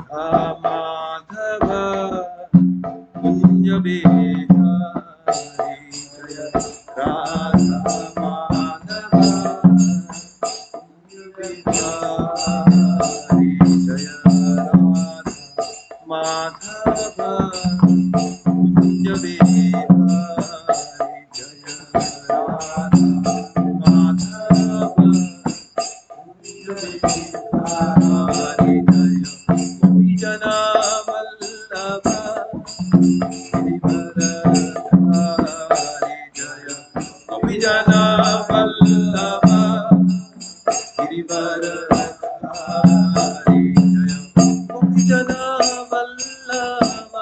माधव कुंज बिहारी जय राधा माधव कुंज बिहारी जय राधा माधव कुंज बिहारी जय राधा माधव कुंज बिहारी जय गोपीजना वल्लभ गिरिवरधारी जय गोपीजना वल्लभ गिरिवरधारी जय गोपीजना वल्लभ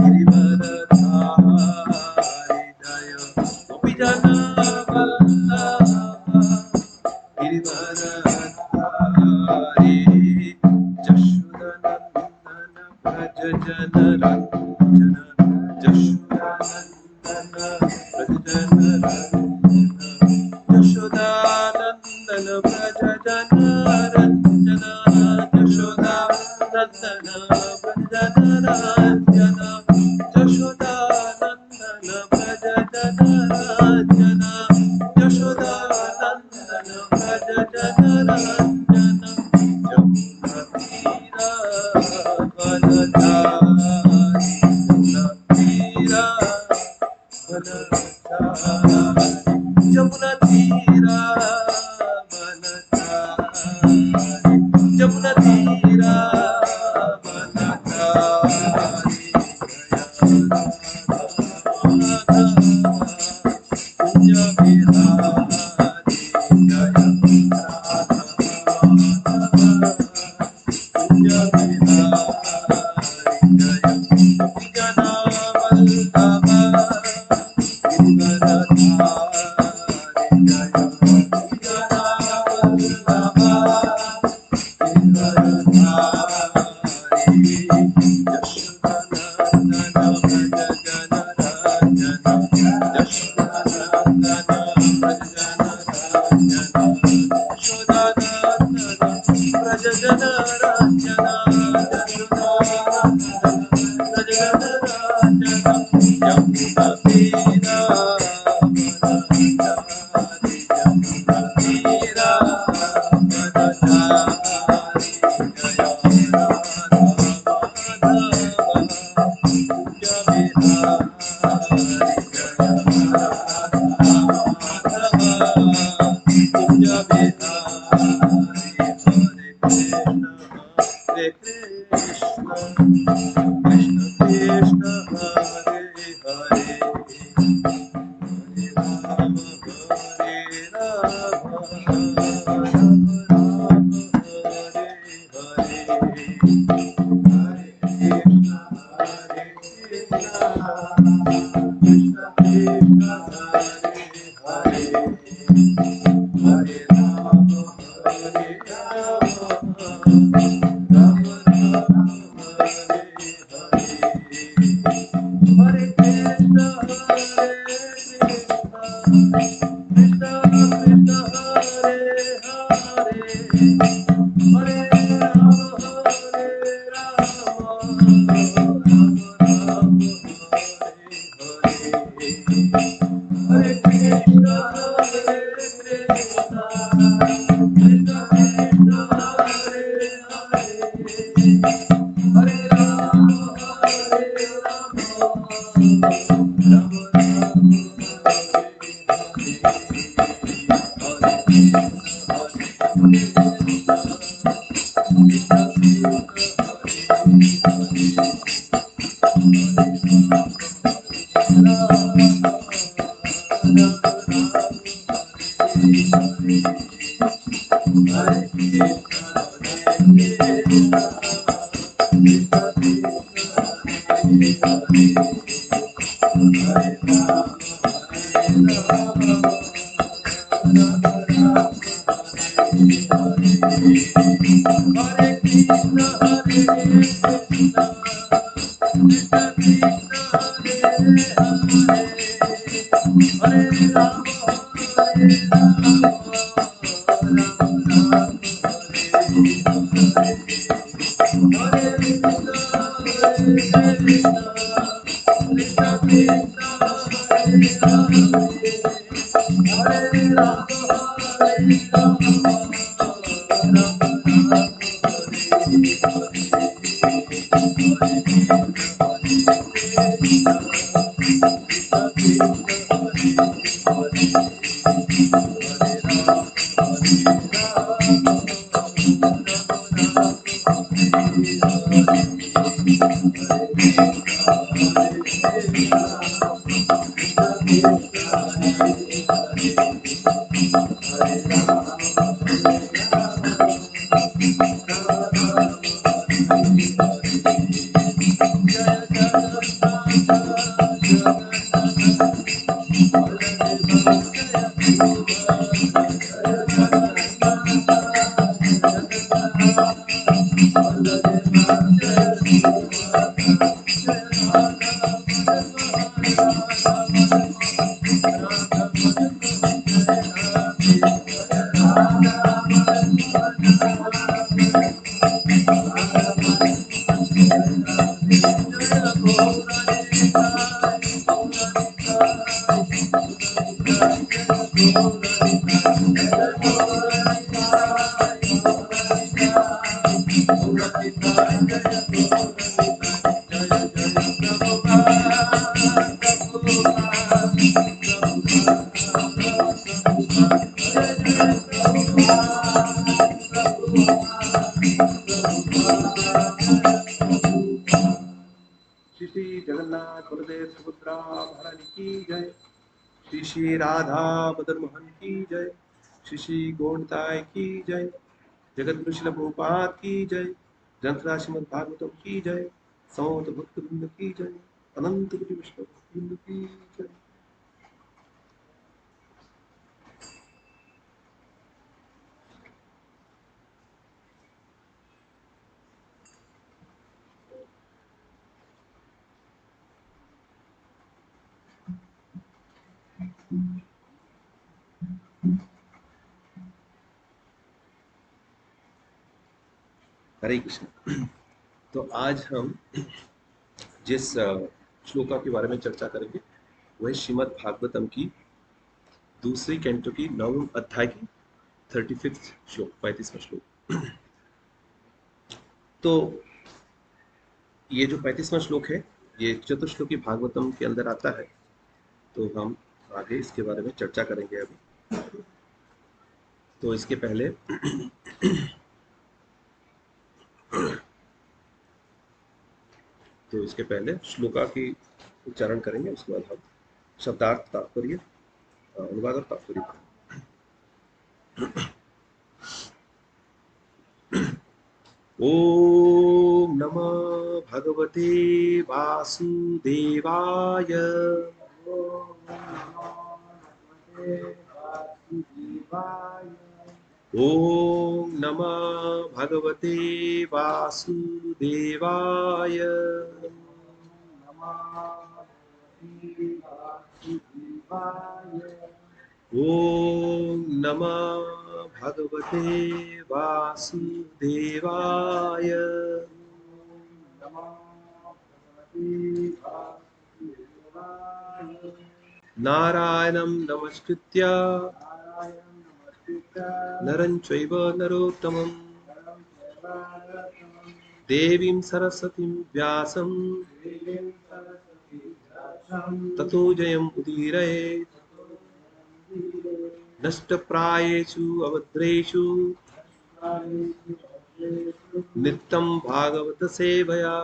गिरिवरधारी जय गोपीजना वल्लभ गिरिवरधारी जशोदानंदन व्रज जनरंजन जशोदानंदन व्रज जनरंजन यशोदानंदन व्रज जनरंजन यशोदानंदन व्रज जनरंजन यशोदानंदन व्रज जनरंजन यशोदानंदन व्रज जनरंजन जमुना तीरा वनचारी जमुना तीरा वनचारी जमुना तीरा वनचारी जमुना तीरा वनचारी कुंज बिहारी जय राधा कुंज बिहारी जय गोपीजना वल्लभ गिरिवरधारी जय गोपीजना वल्लभ गिरिवरधारी यशोदानंदन व्रज जनरंजन यशोदानंदन व्रज जनरंजन यशोदानंदन व्रज जनरंजन यशोदानंदन व्रज जनरंजन यमुना तीरा वनचारी यमुना तीरा वनचारी जय राधा माधव कुंज बिहारी जय राधा माधव कुंज बिहारी हरे कृष्ण कृष्ण कृष्ण हरे हरे हरे राम राम राम हरे हरे हरे कृष्ण कृष्ण कृष्ण हरे हरे हरे राम राम राम हरे हरे हरे कृष्ण कृष्ण कृष्ण हरे हरे हरे राम राम राम हरे हरे हरे कृष्ण कृष्ण कृष्ण कृष्ण हरे हरे हरे राम राम राम Hare श्री श्री जगन्नाथ बलदेव सुभद्रा महारानी की जय। श्री श्री राधा मदन मोहन की जय। श्री श्री गोविंदाय की जय। जगत गुरु श्रील प्रभुपाद की जय। ग्रंथराज श्रीमद् भागवतम की जय। समस्त भक्त वृंद की जय। अनंत कोटि वैष्णव वृंद की जय। हरे कृष्ण। तो आज हम जिस श्लोका के बारे में चर्चा करेंगे वह श्रीमद् भागवतम की दूसरी कैंटो की 9वें अध्याय की 35वां श्लोक 35वां श्लोक। तो ये जो 35वां श्लोक है ये चतुश्लोकी भागवतम के अंदर आता है। तो हम आगे इसके बारे में चर्चा करेंगे अभी। तो इसके पहले श्लोका की उच्चारण करेंगे, उसके बाद हम शब्दार्थ तात्पर्य अनुवाद और तात्पर्य। ओम नमः भगवते वासुदेवाय। ओम नमः भगवते वासुदेवाय। ओम नमः भगवते वासुदेवाय। नारायणं नमस्कृत्य नरं चैव नरोत्तमं देवीं सरस्वतीं व्यासं ततो जयम् उदीरयेत्। नष्टप्रायेषु अभद्रेषु नित्यं भागवत सेवया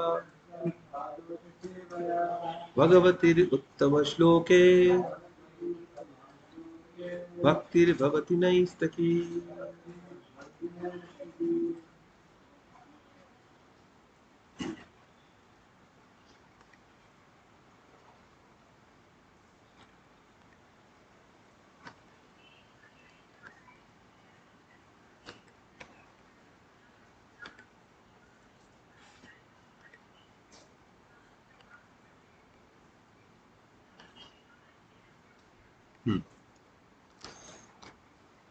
भगवतिरुत्तमश्लोके भक्तिर्भवति नैस्तकी।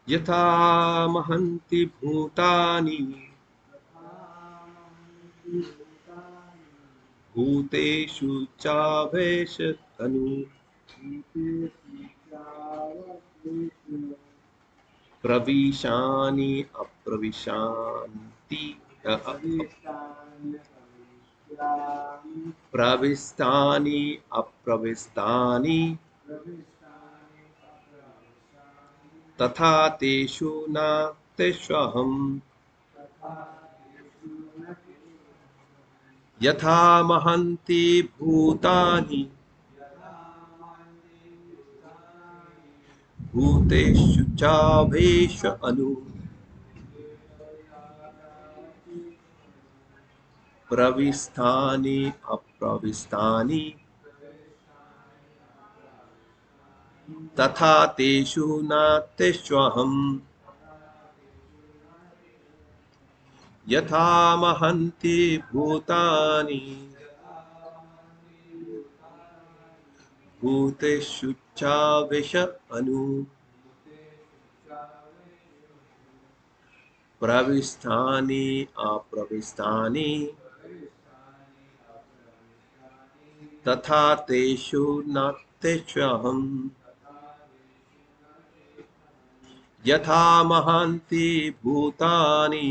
यथा महन्ति भूतानि भूतेषु चावेशतनु प्रविशानि अप्रविशान्ति प्रविष्टानि अप्रविष्टानि तथा तेषु न तेष्वहम्। यथा महन्ति भूतानि भूतेषु चावेश अनु प्रविष्टानि अप्रविष्टानि तथा तेषु नास्त्यहम् यथा महन्ति भूतानि भूतेषु चावेश अनु प्रविष्टानि अप्रविष्टानि तथा तेषु नास्त्यहम् यथा महन्ति भूतानि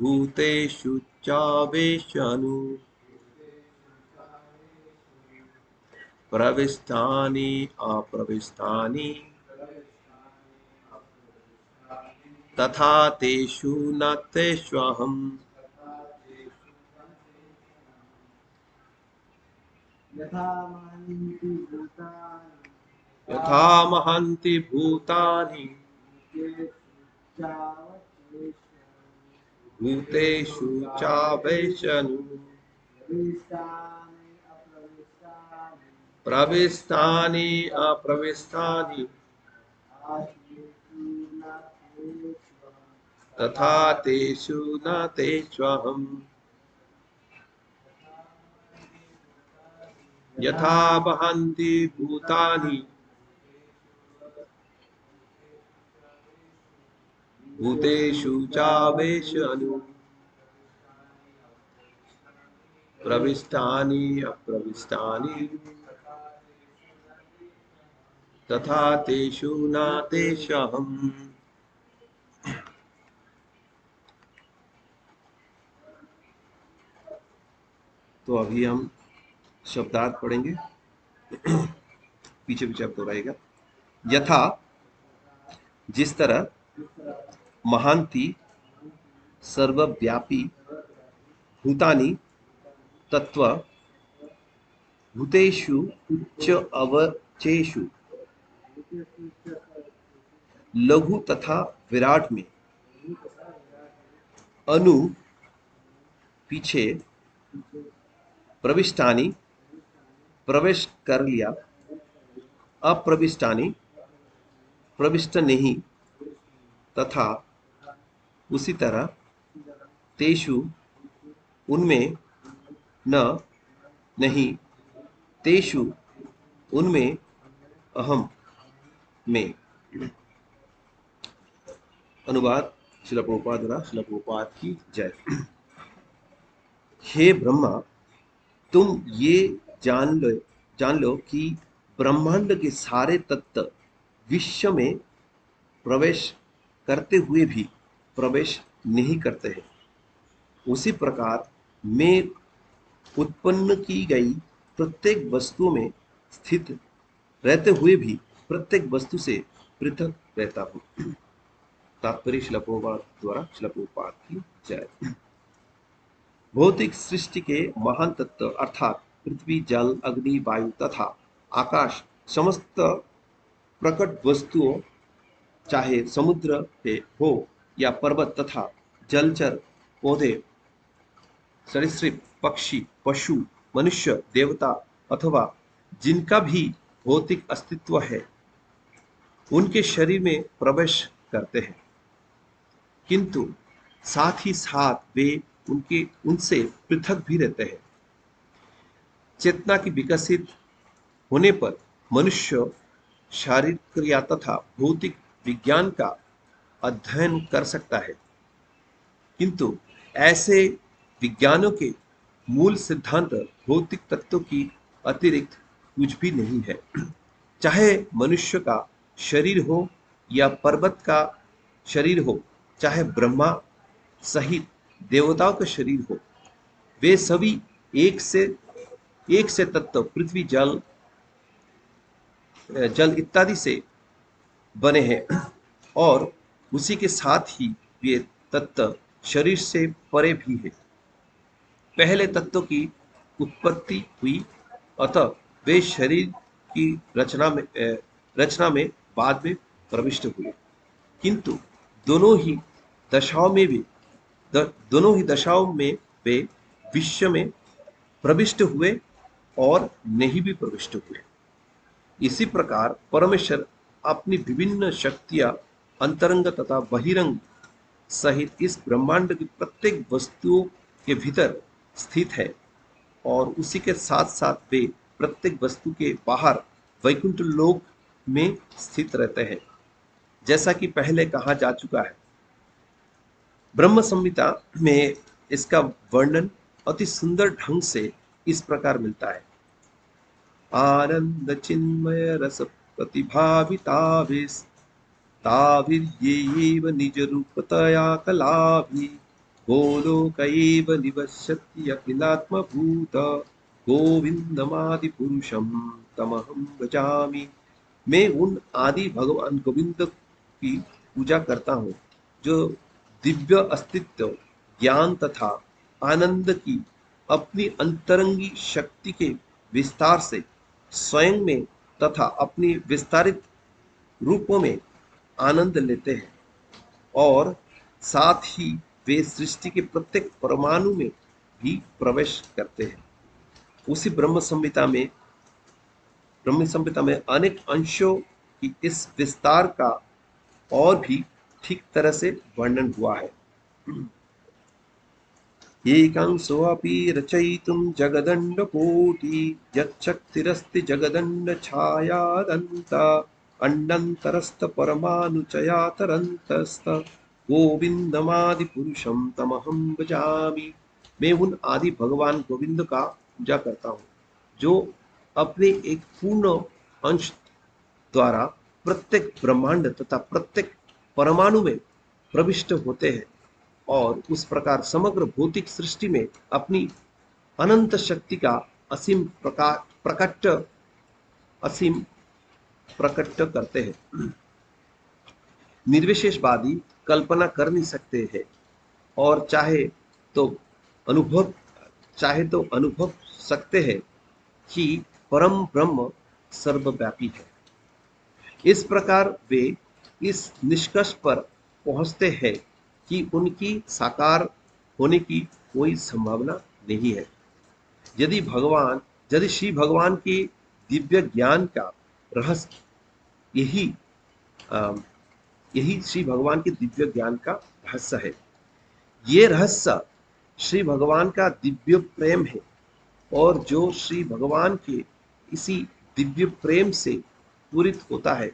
भूतेषु चावेश अनु प्रविष्टानि अप्रविष्टानि तथा तेषु नास्त्यहम् यथा महन्ति भूतानि भूतेषु चावेशनु प्रविष्टानि अप्रविष्टानि तथा तेषु नास्त्यहम् यथा महन्ति भूतानि भूतेषु चावेश अनु प्रविष्टानि अप्रविष्टानि तथा तेषु नास्त्यहम्। तो अभी हम शब्दार्थ पढ़ेंगे। पीछे पीछे आप दोहराइएगा। यथा जिस तरह, महांति सर्वव्यापी, भूतानि तत्व, भूतेषु उच्च अवचेषु, लघु तथा विराट में, अनु पीछे, प्रविष्टानि प्रवेश कर लिया, अप्रविष्टानि प्रविष्ट नहीं, तथा उसी तरह, तेषु उनमें, न नहीं, तेषु उनमें, अहम में। अनुवाद श्रील प्रभुपाद द्वारा। श्रील प्रभुपाद की जय। हे ब्रह्मा, तुम ये जान लो कि ब्रह्मांड के सारे तत्व विश्व में प्रवेश करते हुए भी प्रवेश नहीं करते हैं। उसी प्रकार मैं उत्पन्न की गई प्रत्येक वस्तु में स्थित रहते हुए भी प्रत्येक वस्तु से पृथक रहता हूँ। तात्पर्य श्रील प्रभुपाद द्वारा। श्रील प्रभुपाद की जय। भौतिक सृष्टि के महान तत्व अर्थात पृथ्वी, जल, अग्नि, वायु तथा आकाश, समस्त प्रकट वस्तुओं, चाहे समुद्र हो या पर्वत तथा जलचर, पौधे, सरीसृप, पक्षी, पशु, मनुष्य, देवता अथवा जिनका भी भौतिक अस्तित्व है, उनके शरीर में प्रवेश करते हैं, किंतु साथ ही साथ वे उनसे पृथक भी रहते हैं। चेतना की विकसित होने पर मनुष्य शारीरिक क्रिया तथा भौतिक विज्ञान का अध्ययन कर सकता है, किंतु ऐसे विज्ञानों के मूल सिद्धांत भौतिक तत्वों की अतिरिक्त कुछ भी नहीं है। चाहे मनुष्य का शरीर हो या पर्वत का शरीर हो, चाहे ब्रह्मा सहित देवताओं का शरीर हो, वे सभी एक से तत्व पृथ्वी, जल इत्यादि से बने हैं और उसी के साथ ही वे तत्व शरीर से परे भी है। पहले तत्व की उत्पत्ति हुई, अतः वे शरीर की रचना में बाद में प्रविष्ट हुए, किंतु दोनों ही दशाओं में वे दोनों ही दशाओं में वे विश्व में प्रविष्ट हुए और नहीं भी प्रविष्ट हुए। इसी प्रकार परमेश्वर अपनी विभिन्न शक्तियां अंतरंग तथा बहिरंग सहित इस ब्रह्मांड की प्रत्येक वस्तुओं के भीतर स्थित है, और उसी के साथ साथ वे प्रत्येक वस्तु के बाहर वैकुंठ लोक में स्थित रहते हैं, जैसा कि पहले कहा जा चुका है। ब्रह्म संहिता में इसका वर्णन अति सुंदर ढंग से इस प्रकार मिलता है। आनंद चिन्मय रस प्रतिभाविताभिस्ताभिर्येव निज रूपतया कलाभि गोलोक एव निवसति अखिलात्मभूत गोविंदमादि पुरुषम तमहं भजामि। मैं उन आदि भगवान गोविंद की पूजा करता हूँ जो दिव्य अस्तित्व, ज्ञान तथा आनंद की अपनी अंतरंगी शक्ति के विस्तार से स्वयं में तथा अपनी विस्तारित रूपों में आनंद लेते हैं, और साथ ही वे सृष्टि के प्रत्येक परमाणु में भी प्रवेश करते हैं। उसी ब्रह्म संहिता में अनेक अंशों की इस विस्तार का और भी ठीक तरह से वर्णन हुआ है। एकांशोऽपि रचयितुं जगदण्डकोटि यच्छक्तिरस्ति जगदण्डछायादन्त अण्डन्तरस्थपरमाणुचयातरन्तस्थ गोविंदमादिपुरुषं तमहं भजामि। मैं उन आदि भगवान गोविंद का पूजा करता हूँ जो अपने एक पूर्ण अंश द्वारा प्रत्येक ब्रह्मांड तथा प्रत्येक परमाणु में प्रविष्ट होते हैं, और उस प्रकार समग्र भौतिक सृष्टि में अपनी अनंत शक्ति का असीम प्रकट करते हैं। निर्विशेषवादी कल्पना कर नहीं सकते हैं, और तो अनुभव सकते हैं कि परम ब्रह्म सर्वव्यापी है। इस प्रकार वे इस निष्कर्ष पर पहुंचते हैं कि उनकी साकार होने की कोई संभावना नहीं है। यदि श्री भगवान के दिव्य ज्ञान का रहस्य यही श्री भगवान के दिव्य ज्ञान का रहस्य है। ये रहस्य श्री भगवान का दिव्य प्रेम है, और जो श्री भगवान के इसी दिव्य प्रेम से पूरित होता है,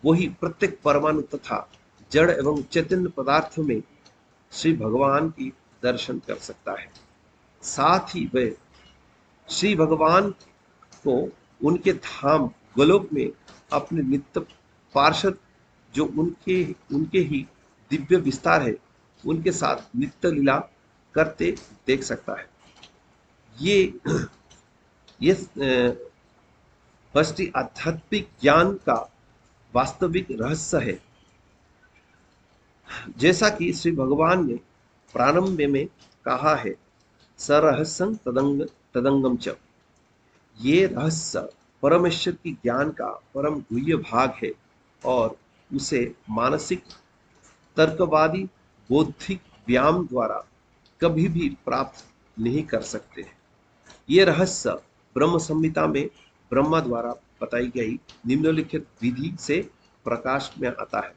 वही प्रत्येक परमाणु तथा जड़ एवं चैतन्य पदार्थ में श्री भगवान की दर्शन कर सकता है। साथ ही वह श्री भगवान को उनके धाम गोलोक में अपने नित्य पार्षद जो उनके ही दिव्य विस्तार है, उनके साथ नित्य लीला करते देख सकता है। ये फर्स्ट आध्यात्मिक ज्ञान का वास्तविक रहस्य है। जैसा कि श्री भगवान ने प्रारंभ में कहा है, सरहस्यं तदंगम च। ये रहस्य परमेश्वर की ज्ञान का परम गुह्य भाग है, और उसे मानसिक तर्कवादी बौद्धिक व्यायाम द्वारा कभी भी प्राप्त नहीं कर सकते। ये रहस्य ब्रह्म संहिता में ब्रह्मा द्वारा बताई गई निम्नलिखित विधि से प्रकाश में आता है।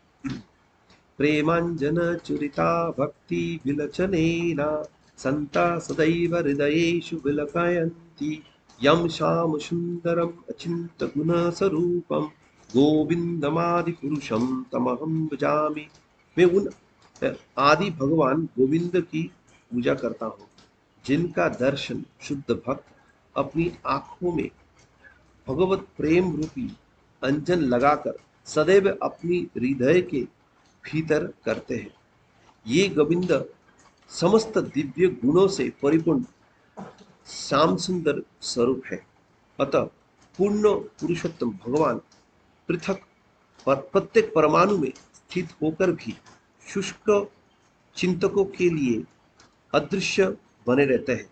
प्रेमांजन चुरिता भक्ति विलचनेन संता सदैव हृदयेषु विलपयन्ति यं श्याम सुंदरम अचिंत गुण स्वरूपम गोविंदमादि पुरुषम तमहं भजामि। मैं उन आदि भगवान गोविंद की पूजा करता हूँ जिनका दर्शन शुद्ध भक्त अपनी आंखों में भगवत प्रेम रूपी अंजन लगाकर सदैव अपनी हृदय के भीतर करते हैं। ये गोविंद समस्त दिव्य गुणों से परिपूर्ण श्याम सुंदर स्वरूप है। अतः पूर्ण पुरुषोत्तम भगवान प्रत्येक परमाणु में स्थित होकर भी शुष्क चिंतकों के लिए अदृश्य बने रहते हैं,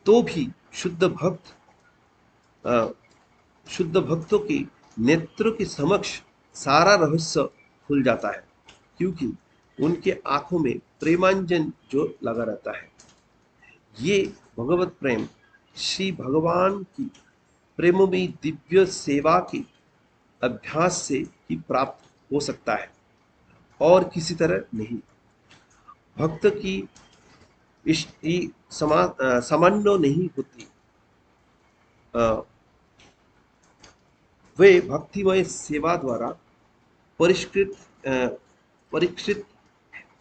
तो भी अ, शुद्ध भक्तों के नेत्रों के समक्ष सारा रहस्य खुल जाता है, क्योंकि उनके आंखों में प्रेमांजन जो लगा रहता है। ये भगवत प्रेम श्री भगवान की प्रेममयी दिव्य सेवा के अभ्यास से ही प्राप्त हो सकता है और किसी तरह नहीं। भक्त की इष्टि सामान्य नहीं होती। अ, वे भक्तिमय सेवा द्वारा परिष्कृत अ, परीक्षित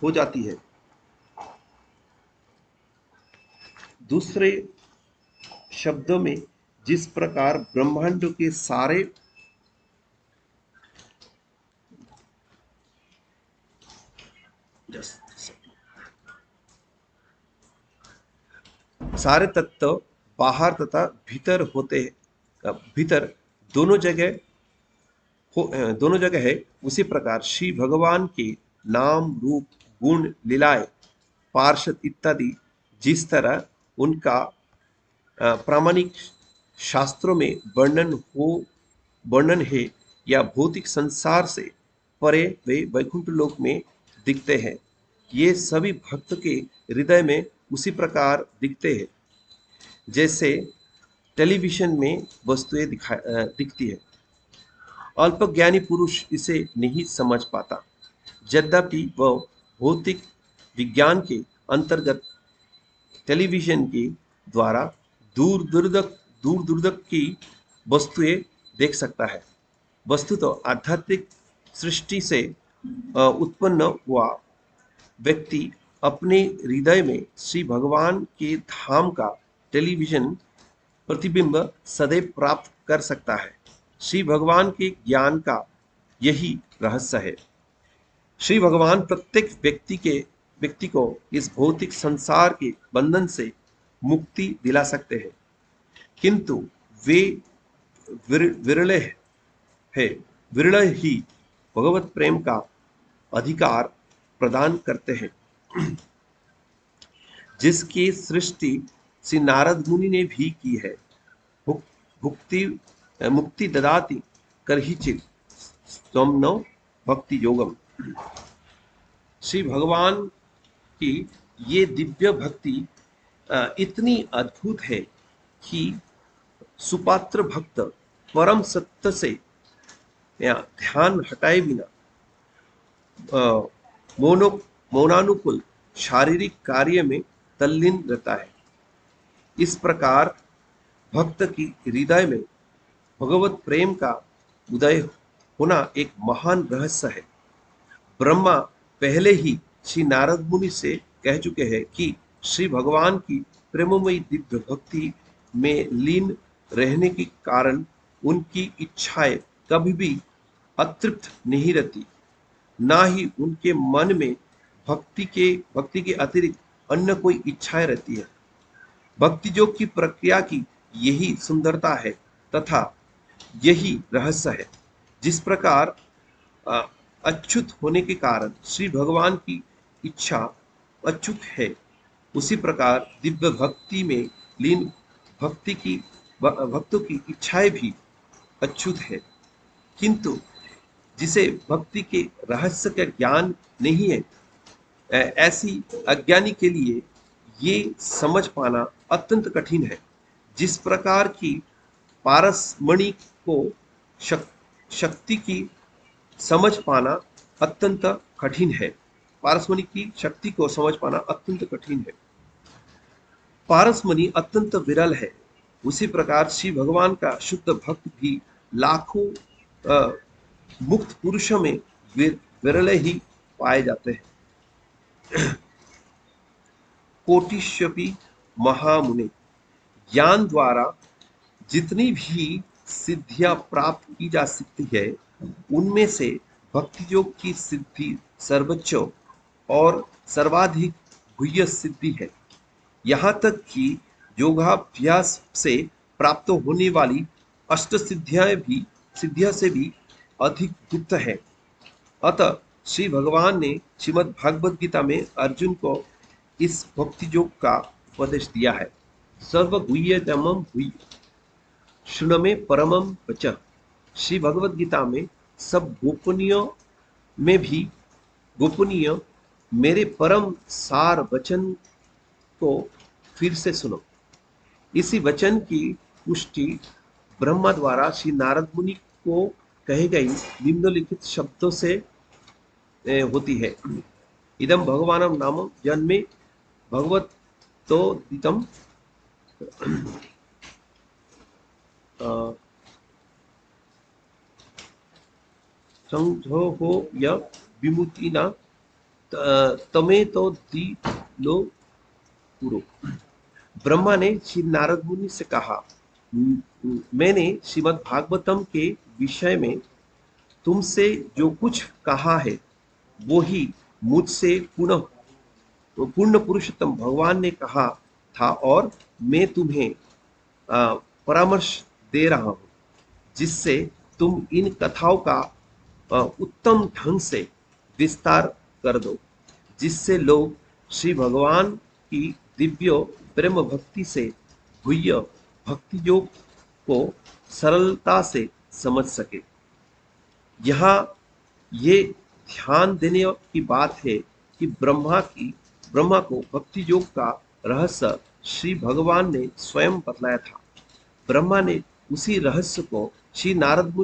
हो जाती है। दूसरे शब्दों में, जिस प्रकार ब्रह्मांड के सारे तत्व बाहर तथा भीतर होते हैं, भीतर दोनों जगह दोनों जगह है, उसी प्रकार श्री भगवान के नाम रूप गुण लीलाएं पार्षद इत्यादि जिस तरह उनका प्रामाणिक शास्त्रों में वर्णन है, या भौतिक संसार से परे वे वैकुंठ लोक में दिखते हैं, ये सभी भक्त के हृदय में उसी प्रकार दिखते हैं जैसे टेलीविजन में वस्तुएं दिखती है। अल्पज्ञानी पुरुष इसे नहीं समझ पाता, यद्यपि वह भौतिक विज्ञान के अंतर्गत टेलीविजन के द्वारा दूर दूर तक की वस्तुएं देख सकता है। वस्तु तो आध्यात्मिक सृष्टि से उत्पन्न हुआ व्यक्ति अपने हृदय में श्री भगवान के धाम का टेलीविजन प्रतिबिंब सदैव प्राप्त कर सकता है। श्री भगवान के ज्ञान का यही रहस्य है। श्री भगवान प्रत्येक व्यक्ति को इस भौतिक संसार के बंधन से मुक्ति दिला सकते हैं, किंतु वे विरल ही भगवत प्रेम का अधिकार प्रदान करते हैं, जिसकी सृष्टि श्री नारद मुनि ने भी की है। मुक्ति ददाति करहिचित स्वम्नो भक्ति योगम। श्री भगवान की ये दिव्य भक्ति इतनी अद्भुत है कि सुपात्र भक्त परम सत्य से ध्यान हटाए बिना मौनानुकूल शारीरिक कार्य में तल्लीन रहता है। इस प्रकार भक्त की हृदय में भगवत प्रेम का उदय होना एक महान रहस्य है। ब्रह्मा पहले ही श्री नारद मुनि से कह चुके हैं कि श्री भगवान की प्रेममयी दिव्य भक्ति में लीन रहने के कारण उनकी इच्छाएं कभी भी अतृप्त नहीं रहती, ना ही उनके मन में भक्ति के अतिरिक्त अन्य कोई इच्छाएं रहती है। भक्ति योग की प्रक्रिया की यही सुंदरता है तथा यही रहस्य है। जिस प्रकार अच्युत होने के कारण श्री भगवान की इच्छा अच्युत है, उसी प्रकार दिव्य भक्ति में लीन भक्तों की इच्छाएं भी अच्युत है। किंतु जिसे भक्ति के रहस्य का ज्ञान नहीं है, ऐसी अज्ञानी के लिए ये समझ पाना अत्यंत कठिन है। जिस प्रकार की पारसमणि को शक्ति की समझ पाना अत्यंत कठिन है, पारसमणि की शक्ति को समझ पाना अत्यंत कठिन है, पारसमणि अत्यंत विरल है, उसी प्रकार श्री भगवान का शुद्ध भक्त भी लाखों मुक्त पुरुषों में विरल ही पाए जाते हैं। कोटिष्यपि महामुनि, ज्ञान द्वारा जितनी भी सिद्धियां प्राप्त की जा सकती है, उनमें से भक्ति योग की सिद्धि सर्वोच्च और सर्वाधिक गुह्य सिद्धि है। यहाँ तक कि योगाभ्यास से प्राप्त होने वाली अष्ट सिद्धियां से भी अधिक गुप्त है। अतः श्री भगवान ने श्रीमद् भागवत गीता में अर्जुन को इस भक्ति योग का उपदेश दिया है। सर्व गुह्यतमं हुई शृणु मे परमं वच। श्री भगवत गीता में सब गोपनीय में भी गोपनीय मेरे परम सार वचन को फिर से सुनो। इसी वचन की पुष्टि ब्रह्मा द्वारा श्री नारद मुनि को कहे गई निम्नलिखित शब्दों से होती है। इदम भगवानम नाम जन्मे भगवतोदितम संघो हो य विमुतिना तमे तो दी लो पुरो। ब्रह्मा ने श्री नारद मुनि से कहा, मैंने श्रीमद् भागवतम के विषय में तुमसे जो कुछ कहा है वो ही मुझसे पूर्ण पुरुषोत्तम भगवान ने कहा था और मैं तुम्हें परामर्श दे रहा हूँ, जिससे तुम इन कथाओं का उत्तम ढंग से विस्तार कर दो, जिससे लोग श्री भगवान की दिव्य प्रेम भक्ति से गुह्य भक्ति योग को सरलता से समझ सके। यहाँ ये ध्यान देने की बात है कि ब्रह्मा को भक्ति योग का रहस्य श्री भगवान ने स्वयं बतलाया था। ब्रह्मा ने उसी रहस्य को श्री नारद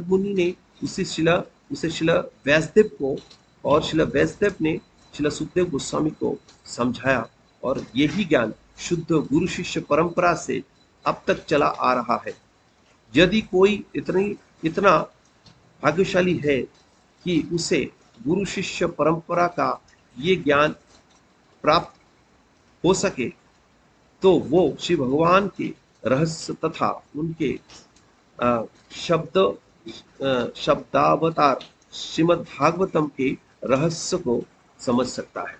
मुनि ने उसे शिला व्यासदेव को, और शिला व्यासदेव ने शिला सुखदेव गोस्वामी को समझाया, और यही ज्ञान शुद्ध गुरु शिष्य परंपरा से अब तक चला आ रहा है। यदि कोई इतना भाग्यशाली है कि उसे गुरु शिष्य परंपरा का ये ज्ञान प्राप्त हो सके, तो वो श्री भगवान के रहस्य तथा उनके शब्दावतार श्रीमद् भागवतम के रहस्य को समझ सकता है।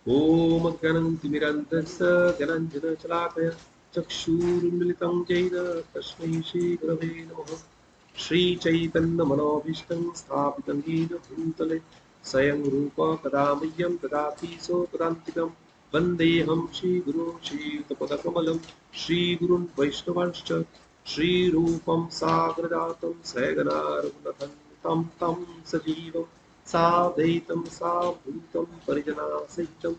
ओम ज्ञानतिमिरान्धस्य ज्ञानाञ्जनशलाकया चक्षुरुन्मिलितं येन तस्मै श्रीगुरवे नमः। श्रीचैतन्यमनोभीष्टं स्थापितं येन भूतले स्वयं रूप कदा मह्यं ददाति सोपदान्तिकं। वन्देऽहं श्रीगुरुं श्रीयुतपदकमलं श्रीगुरुन् वैष्णवांश्च श्रीरूपं साग्रजातं सहगना रघुनाथं तं सजीवं साद्वैतं सावधूतं परिजनासहितं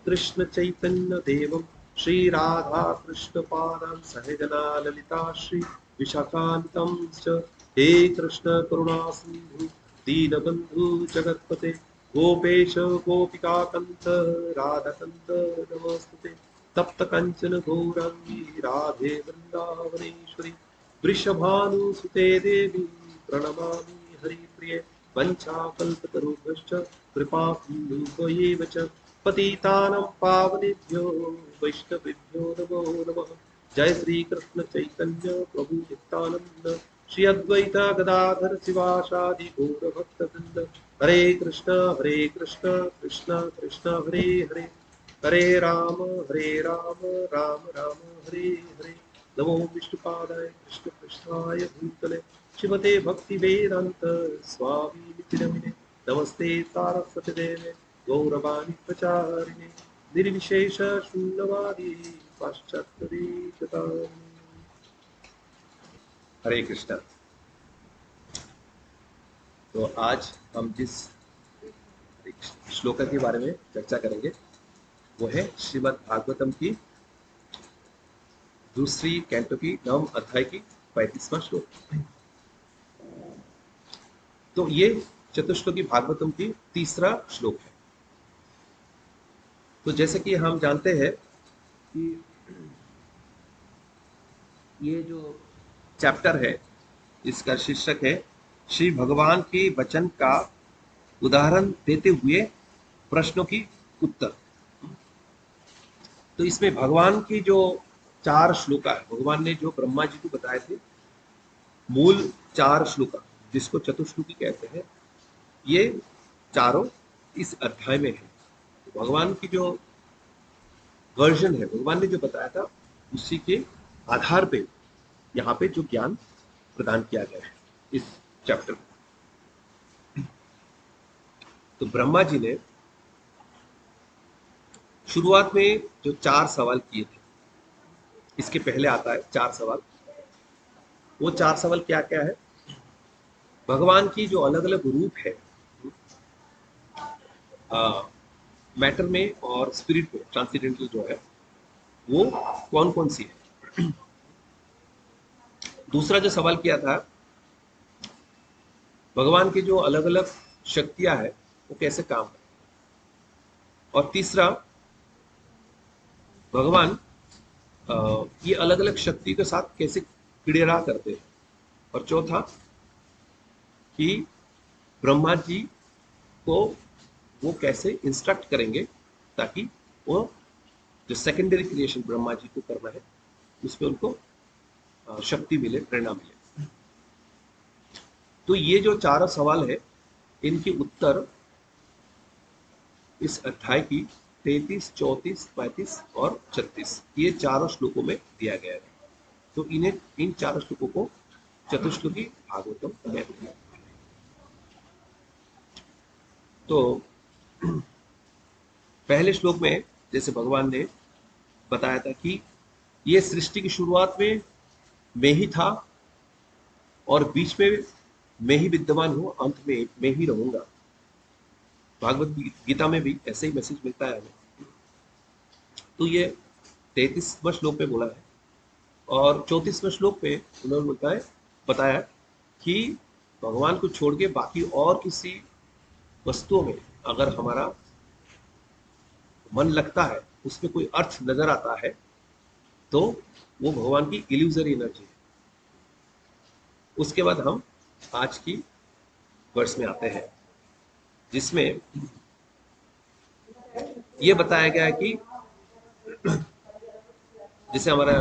कृष्ण चैतन्य देवं श्रीराधा कृष्णपादां सहगना ललिता श्री विशाखान्वितं च। हे कृष्ण करुणा सिन्धु दीनबन्धु जगत्पते गोपेश गोपिकाकन्त राधाकन्त नमोस्तुते। तप्त कंचन गौरांगी राधे वृंदावनेश्वरी वृषभानुसुते देवी प्रणमामि हरिप्रिये। वञ्चाकल्पतरुभ्यश्च कृपासिन्धुभ्यैव च पतितानां पावनेभ्यो वैष्णवेभ्यो नमो नमः। जय श्री कृष्ण चैतन्य प्रभु नित्यानंद श्री अद्वैत गदाधर शिवासादि गौर भक्तवृंद। हरे कृष्ण कृष्ण कृष्ण हरे हरे, हरे राम राम राम हरे हरे। नमो विष्णुपादाय कृष्ण कृष्णाय भूतले श्रीमते भक्ति वेदांत स्वामी नितिनमिने। नमस्ते सारस्वती देवे गौरवाणी प्रचारिणे निर्विशेष शून्यवादी पाश्चात्य। हरे कृष्ण। तो आज हम जिस श्लोक के बारे में चर्चा करेंगे वो है श्रीमद् भागवतम की दूसरी कैंटो की 9 अध्याय की 35वां श्लोक। तो ये चतुश्लोकी भागवतम की तीसरा श्लोक है। तो जैसे कि हम जानते हैं कि ये जो चैप्टर है इसका शीर्षक है श्री भगवान के वचन का उदाहरण देते हुए प्रश्नों की उत्तर। तो इसमें भगवान की जो 4 श्लोक है, भगवान ने जो ब्रह्मा जी को बताए थे मूल 4 श्लोक जिसको चतुश्लोकी कहते हैं, ये चारों इस अध्याय में है। तो भगवान की जो वर्जन है, भगवान ने जो बताया था उसी के आधार पे यहाँ पे जो ज्ञान प्रदान किया गया है इस चैप्टर में। तो ब्रह्मा जी ने शुरुआत में जो 4 सवाल किए थे, इसके पहले आता है 4 सवाल। वो 4 सवाल क्या क्या है? भगवान की जो अलग अलग रूप है मैटर में और स्पिरिट में, ट्रांसेंडेंटल जो है, वो कौन कौन सी है। दूसरा जो सवाल किया था, भगवान की जो अलग अलग शक्तियां है वो कैसे काम है। और तीसरा, भगवान ये अलग अलग शक्ति के साथ कैसे क्रीड़ा करते हैं। और चौथा कि ब्रह्मा जी को वो कैसे इंस्ट्रक्ट करेंगे ताकि वो जो सेकेंडरी क्रिएशन ब्रह्मा जी को करना है उसमें उनको शक्ति मिले, प्रेरणा मिले। तो ये जो 4 सवाल है, इनके उत्तर इस अध्याय की 33, 34, 35 और 36 ये चारों श्लोकों में दिया गया है। तो इन्हें, इन 4 श्लोकों को चतुश्लोकी भागवतम कहते हैं। तो पहले श्लोक में जैसे भगवान ने बताया था कि ये सृष्टि की शुरुआत में मैं ही था और बीच में मैं ही विद्यमान हूं, अंत में मैं ही रहूंगा। भागवत गीता में भी ऐसे ही मैसेज मिलता है हमें। तो ये 33वें श्लोक में बोला है। और 34वें श्लोक पे उन्होंने बताया कि भगवान को छोड़ के बाकी और किसी वस्तुओं में अगर हमारा मन लगता है, उसमें कोई अर्थ नजर आता है, तो वो भगवान की इल्यूजरी एनर्जी है। उसके बाद हम आज की वर्ष में आते हैं, जिसमें ये बताया गया है कि जैसे हमारा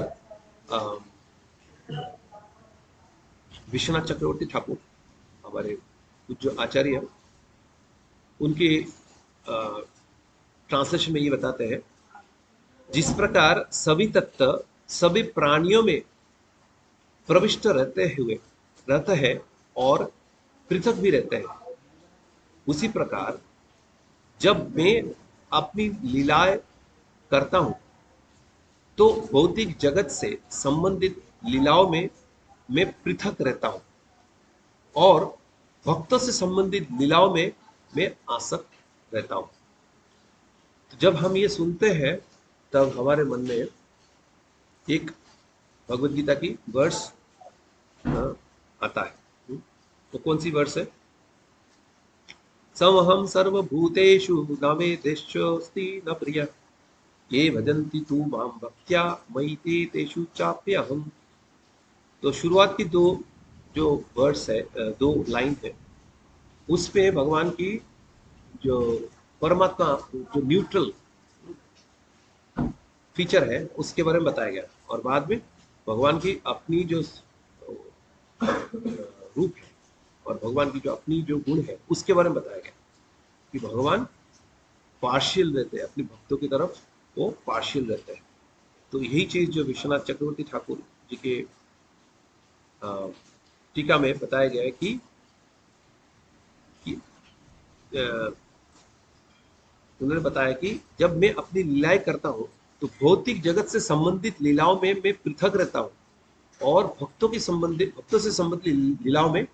विश्वनाथ चक्रवर्ती ठाकुर, हमारे कुछ जो आचार्य हैं, उनके ट्रांसलेशन में ये बताते हैं, जिस प्रकार सभी तत्व सभी प्राणियों में प्रविष्ट रहते हैं और पृथक भी रहते हैं, उसी प्रकार जब मैं अपनी लीलाएं करता हूं तो भौतिक जगत से संबंधित लीलाओं में मैं पृथक रहता हूं और भक्तों से संबंधित लीलाओं में मैं आसक्त रहता हूं। तो जब हम ये सुनते हैं तब हमारे मन में एक भगवत गीता की वर्ष आता है। तो कौन सी वर्ष है? समहम सर्वभूतेषु न मे देशोऽस्ति न प्रिय ये भजन्ति तू मां भक्त्या मयि ते तेषु चाप्यहम्। तो शुरुआत की 2 जो वर्ड्स है, 2 लाइन है, उस पे भगवान की जो परमात्मा जो न्यूट्रल फीचर है उसके बारे में बताया गया। और बाद में भगवान की अपनी जो रूप है और भगवान की जो अपनी जो गुण है उसके बारे में बताया गया कि भगवान पार्शियल रहते हैं, अपने भक्तों की तरफ वो पार्शियल रहते हैं। तो यही चीज जो विश्वनाथ चक्रवर्ती ठाकुर जी के टीका में बताया गया है कि उन्होंने बताया कि जब मैं अपनी लीलाएं करता हूं तो भौतिक जगत से संबंधित लीलाओं में मैं पृथक रहता हूं और भक्तों से संबंधित लीलाओं में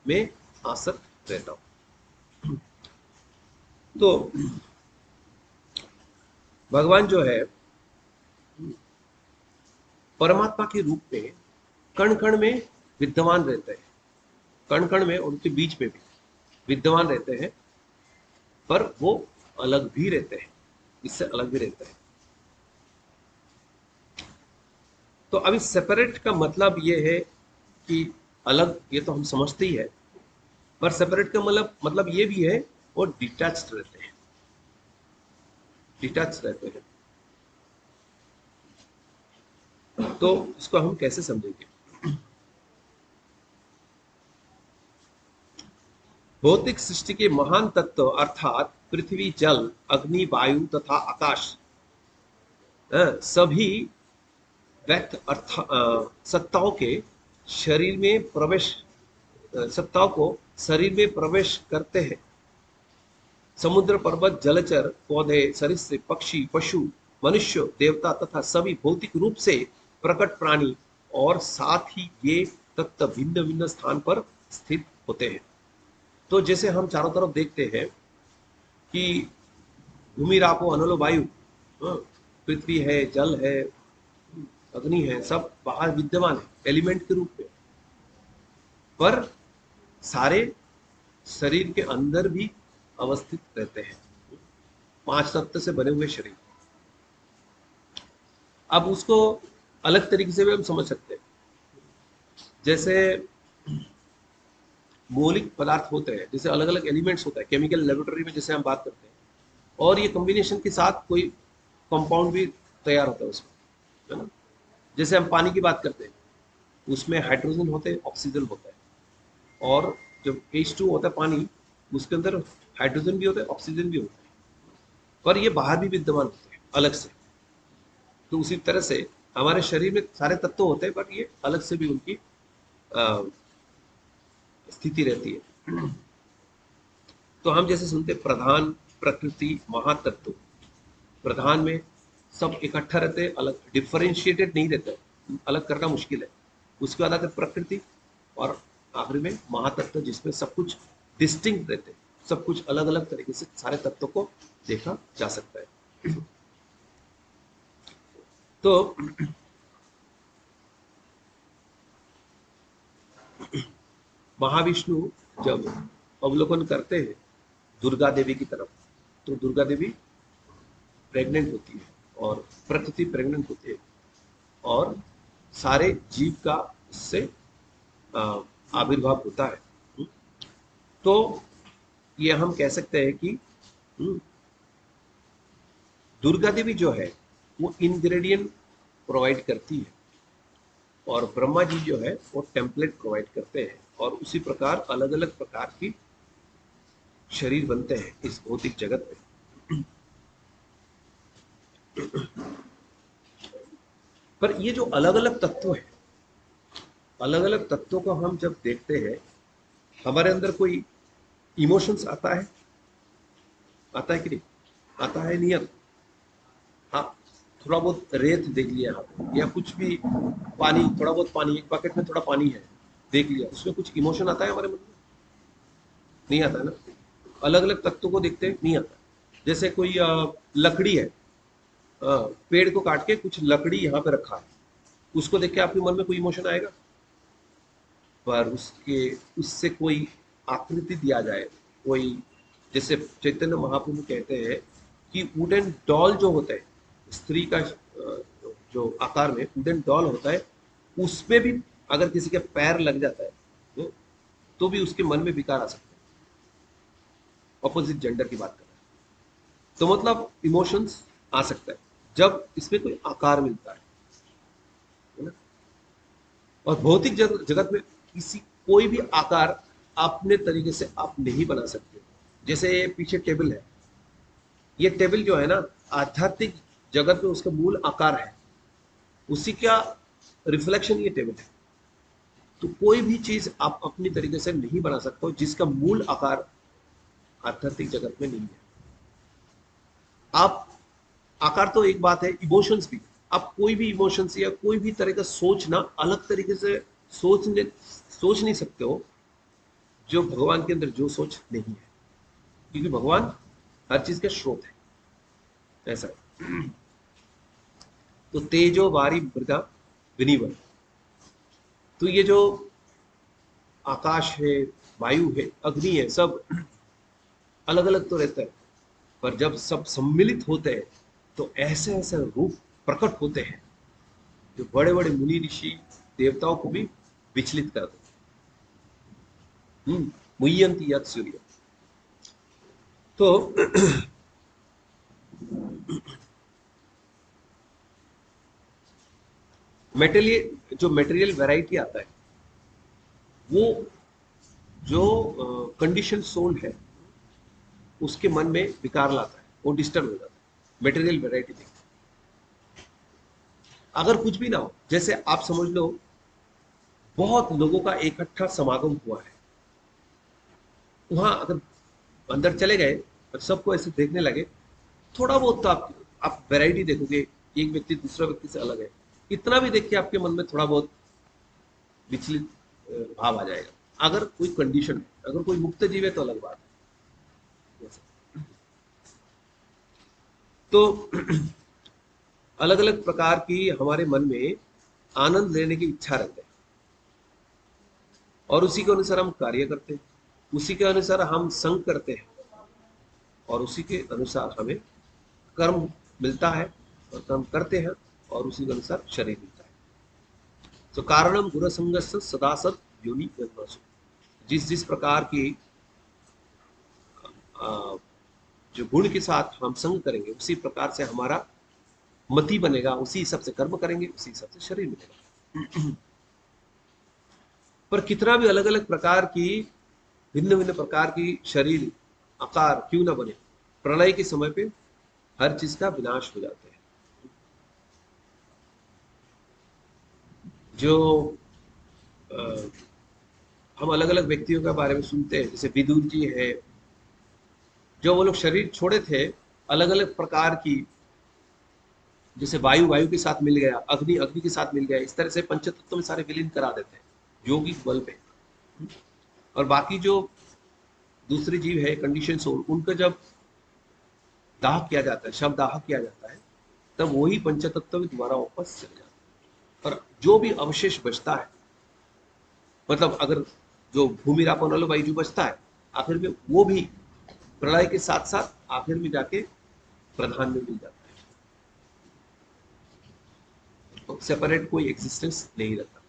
मैं आसक्त रहता हूं। तो भगवान जो है परमात्मा के रूप में कण कण में विद्यमान रहते हैं, कण कण में उनके बीच में भी विद्यमान रहते हैं, पर वो अलग भी रहते हैं, इससे अलग भी रहते हैं। तो अभी सेपरेट का मतलब ये है कि अलग, ये तो हम समझते ही है, पर सेपरेट का मतलब ये भी है वो डिटैच्ड रहते हैं, डिटैच रहते हैं। तो इसको हम कैसे समझेंगे? भौतिक सृष्टि के महान तत्व अर्थात पृथ्वी, जल, अग्नि, वायु तथा आकाश सभी व्यक्त सत्ताओं के शरीर में प्रवेश सत्ताओं को शरीर में प्रवेश करते हैं। समुद्र, पर्वत, जलचर, पौधे, सरीसृप, पक्षी, पशु, मनुष्य, देवता तथा सभी भौतिक रूप से प्रकट प्राणी और साथ ही ये तत्व भिन्न भिन्न स्थान पर स्थित होते हैं। तो जैसे हम चारों तरफ देखते हैं कि भूमि, रापो, अनलो, वायु, हाँ, पृथ्वी है, जल है, अग्नि है, सब बाहर विद्यमान है एलिमेंट के रूप में, पर सारे शरीर के अंदर भी अवस्थित रहते हैं। 5 तत्व से बने हुए शरीर। अब उसको अलग तरीके से भी हम समझ सकते हैं। जैसे मौलिक पदार्थ होते हैं, जैसे अलग अलग एलिमेंट्स होता है केमिकल लेबोरेटरी में, जैसे हम बात करते हैं, और ये कॉम्बिनेशन के साथ कोई कंपाउंड भी तैयार होता है उसमें, है ना। जैसे हम पानी की बात करते हैं, उसमें हाइड्रोजन होते हैं, ऑक्सीजन होता है, और जब H2 होता है पानी, उसके अंदर हाइड्रोजन भी होता है, ऑक्सीजन भी होता है, पर ये बाहर भी विद्यमान होते हैं अलग से। तो उसी तरह से हमारे शरीर में सारे तत्व होते हैं, पर ये अलग से भी उनकी अ, स्थिति रहती है। तो हम जैसे सुनते हैं प्रधान, प्रकृति, महातत्व। प्रधान में सब इकट्ठा रहते हैं, अलग डिफरेंशिएटेड नहीं रहता है, अलग करना मुश्किल है। उसके बाद आकर प्रकृति, और आखिरी में महातत्व, जिसमें सब कुछ डिस्टिंक्ट रहते हैं, सब कुछ अलग अलग तरीके से सारे तत्वों को देखा जा सकता है। तो महाविष्णु जब अवलोकन करते हैं दुर्गा देवी की तरफ, तो दुर्गा देवी प्रेग्नेंट होती है और प्रकृति प्रेग्नेंट होती है, और सारे जीव का इससे आविर्भाव होता है। तो ये हम कह सकते हैं कि दुर्गा देवी जो है वो इंग्रेडिएंट प्रोवाइड करती है, और ब्रह्मा जी जो है वो टेम्पलेट प्रोवाइड करते हैं, और उसी प्रकार अलग अलग प्रकार की शरीर बनते हैं इस भौतिक जगत में। पर ये जो अलग अलग तत्व है, अलग अलग तत्वों को हम जब देखते हैं, हमारे अंदर कोई इमोशंस आता है, आता है कि नहीं, आता है, नहीं आता। हाँ, थोड़ा बहुत रेत देख लिया यहाँ पे, या कुछ भी पानी, थोड़ा बहुत पानी, एक बकेट में थोड़ा पानी है, देख लिया, उसमें कुछ इमोशन आता है हमारे मन में, नहीं आता है ना। अलग अलग तत्वों को देखते हैं, नहीं आता। जैसे कोई लकड़ी है, पेड़ को काट के कुछ लकड़ी यहाँ पे रखा है, उसको देख के आपके मन में कोई इमोशन आएगा। पर उसके उससे कोई आकृति दिया जाए, कोई, जैसे चैतन्य महाप्रभु कहते हैं कि वुडन डॉल जो होता है, स्त्री का जो आकार में वुडन डॉल होता है, उसमें भी अगर किसी के पैर लग जाता है तो भी उसके मन में विकार आ सकता है। ऑपोजिट जेंडर की बात कर रहे हैं, तो मतलब इमोशंस आ सकता है जब इसमें कोई आकार मिलता है ना। और भौतिक जगत में किसी कोई भी आकार अपने तरीके से आप नहीं बना सकते। जैसे पीछे टेबल है, ये टेबल जो है ना, आध्यात्मिक जगत में उसका मूल आकार है, उसी का रिफ्लेक्शन ये टेबल है। तो कोई भी चीज आप अपनी तरीके से नहीं बना सकते हो जिसका मूल आकार आध्यात्मिक जगत में नहीं है। आप, आकार तो एक बात है, इमोशंस भी, आप कोई भी इमोशंस या कोई भी तरह का सोचना अलग तरीके से सोच नहीं सकते हो जो भगवान के अंदर जो सोच नहीं है, क्योंकि भगवान हर चीज का स्रोत है, ऐसा है। तो तेजो वारी मृगा विनिवन, तो ये जो आकाश है, वायु है, अग्नि है, सब अलग अलग तो रहता है, पर जब सब सम्मिलित होते हैं तो ऐसे ऐसे रूप प्रकट होते हैं जो बड़े बड़े मुनि ऋषि देवताओं को भी विचलित कर देते। मुह्यंती यत् सूर्य। तो मेटेरियल, जो मेटेरियल वैरायटी आता है, वो जो कंडीशन सोल है उसके मन में विकार लाता है, वो डिस्टर्ब हो जाता है, मेटेरियल वैरायटी देखते हैं। अगर कुछ भी ना हो, जैसे आप समझ लो बहुत लोगों का इकट्ठा समागम हुआ है, वहां अगर अंदर चले गए और सबको ऐसे देखने लगे, थोड़ा बहुत तो आप वैरायटी देखोगे, एक व्यक्ति दूसरा व्यक्ति से अलग है, इतना भी देख के आपके मन में थोड़ा बहुत विचलित भाव आ जाएगा। अगर कोई कंडीशन है, अगर कोई मुक्त जीव है तो अलग बात है। तो अलग अलग प्रकार की हमारे मन में आनंद लेने की इच्छा रहती है, और उसी के अनुसार हम कार्य करते हैं, उसी के अनुसार हम संग करते हैं, और उसी के अनुसार हमें कर्म मिलता है, और कर्म करते हैं, और उसी के अनुसार शरीर मिलता है। तो कारणम गुण संगस्य सदा सद योनि जन्मसु। जिस जिस प्रकार की आ, जो गुण के साथ हम संग करेंगे, उसी प्रकार से हमारा मति बनेगा, उसी हिसाब से कर्म करेंगे, उसी हिसाब से शरीर मिलेगा। पर कितना भी अलग अलग प्रकार की भिन्न भिन्न प्रकार की शरीर आकार क्यों ना बने, प्रलय के समय पे हर चीज का विनाश हो जाता है। जो हम अलग अलग व्यक्तियों के बारे में सुनते हैं, जैसे विदुर जी है, जो वो लोग शरीर छोड़े थे, अलग अलग प्रकार की, जैसे वायु वायु के साथ मिल गया, अग्नि अग्नि के साथ मिल गया, इस तरह से पंचतत्व में सारे विलीन करा देते हैं योगिक बल पे। और बाकी जो दूसरे जीव है कंडीशन सोल, उनका जब दाह किया जाता है, शव दाह किया जाता है, तब वही पंचतत्व भी दोबारा वापस चले जाते हैं। और जो भी अवशेष बचता है, मतलब अगर जो भूमि रापन वाला वायु जो बचता है, आखिर में वो भी प्रलय के साथ साथ आखिर में जाके प्रधान में मिल जाता है, तो सेपरेट कोई एग्जिस्टेंस नहीं रहता।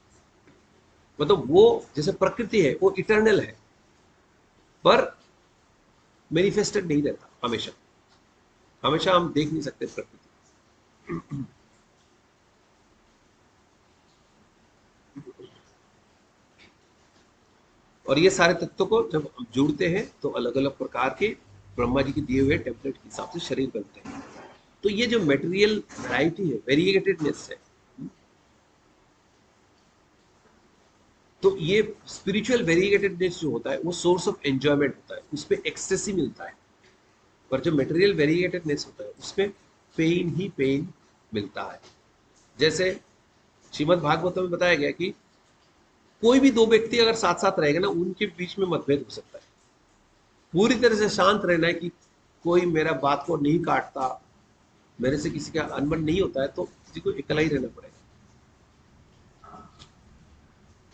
मतलब वो जैसे प्रकृति है वो इटर्नल है, पर मैनिफेस्टेड नहीं रहता हमेशा, हमेशा हम देख नहीं सकते प्रकृति। और ये सारे तत्वों को जब हम जोड़ते हैं तो अलग अलग प्रकार के ब्रह्मा जी के दिए हुए टेम्पलेट के हिसाब से शरीर बनते हैं। तो ये जो मेटेरियल वैरायटी है, वेरिएटेडनेस है, तो ये स्पिरिचुअल वेरिएटेडनेस जो होता है वो सोर्स ऑफ एंजॉयमेंट होता है, उसमें एक्सेस ही मिलता है। पर जो मटेरियल वेरिएटेडनेस होता है उसमें पेन ही पेन मिलता है। जैसे श्रीमद् भागवत में बताया गया कि कोई भी दो व्यक्ति अगर साथ साथ रहेगा ना, उनके बीच में मतभेद हो सकता है। पूरी तरह से शांत रहना है कि कोई मेरा बात को नहीं काटता, मेरे से किसी का अनबन नहीं होता है, तो किसी को अकेला ही रहना पड़ेगा।